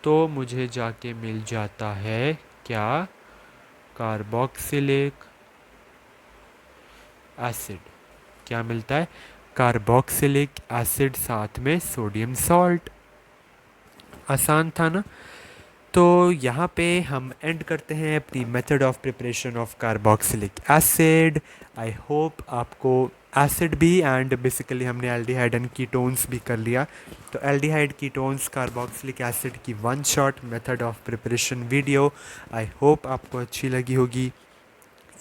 तो मुझे जाके मिल जाता है क्या, कार्बोक्सिलिक एसिड। क्या मिलता है, कार्बोक्सिलिक एसिड साथ में सोडियम सॉल्ट। आसान था ना। तो यहाँ पे हम एंड करते हैं अपनी method of preparation of carboxylic acid. I hope आपको एसिड भी एंड बेसिकली हमने एल्डिहाइड एंड कीटोन्स भी कर लिया। तो एल्डिहाइड कीटोन्स कार्बोक्सिलिक एसिड की one shot method of preparation video I hope आपको अच्छी लगी होगी।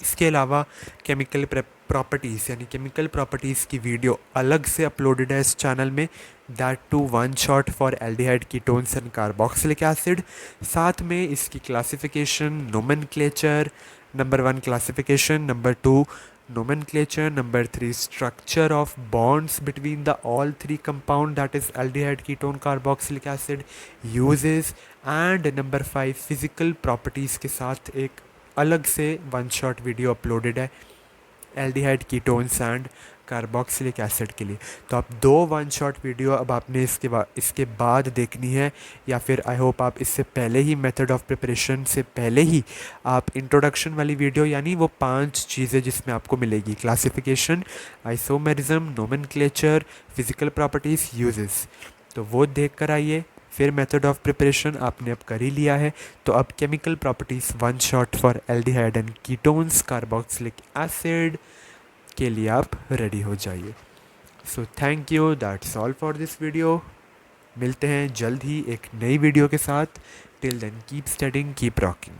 इसके अलावा केमिकल प्रॉपर्टीज़ यानी केमिकल प्रॉपर्टीज़ की वीडियो अलग से अपलोडेड है इस चैनल में, that too one shot for aldehyde ketones and carboxylic acid. साथ में इसकी classification, nomenclature, number 1 classification, number 2 nomenclature, number 3 structure of bonds between the all three compound, that is aldehyde, ketone, carboxylic acid, uses, and number 5 physical properties के साथ एक अलग से one shot video uploaded है aldehyde ketones and carboxylic acid के लिए। तो आप 2 वन शॉट वीडियो अब आपने इसके बाद देखनी है, या फिर आई होप आप इससे पहले ही मेथड ऑफ प्रिपरेशन से पहले ही आप इंट्रोडक्शन वाली वीडियो, यानी वो 5 चीज़ें जिसमें आपको मिलेगी classification, isomerism, nomenclature, physical properties, uses, तो वो देख कर आइए। फिर मेथड ऑफ प्रिपरेशन आपने अब कर ही लिया है, तो अब chemical properties one shot for aldehyde and ketones carboxylic acid के लिए आप रेडी हो जाइए। So thank you, that's all for this video. मिलते हैं जल्द ही एक नई वीडियो के साथ। Till then keep studying, keep rocking.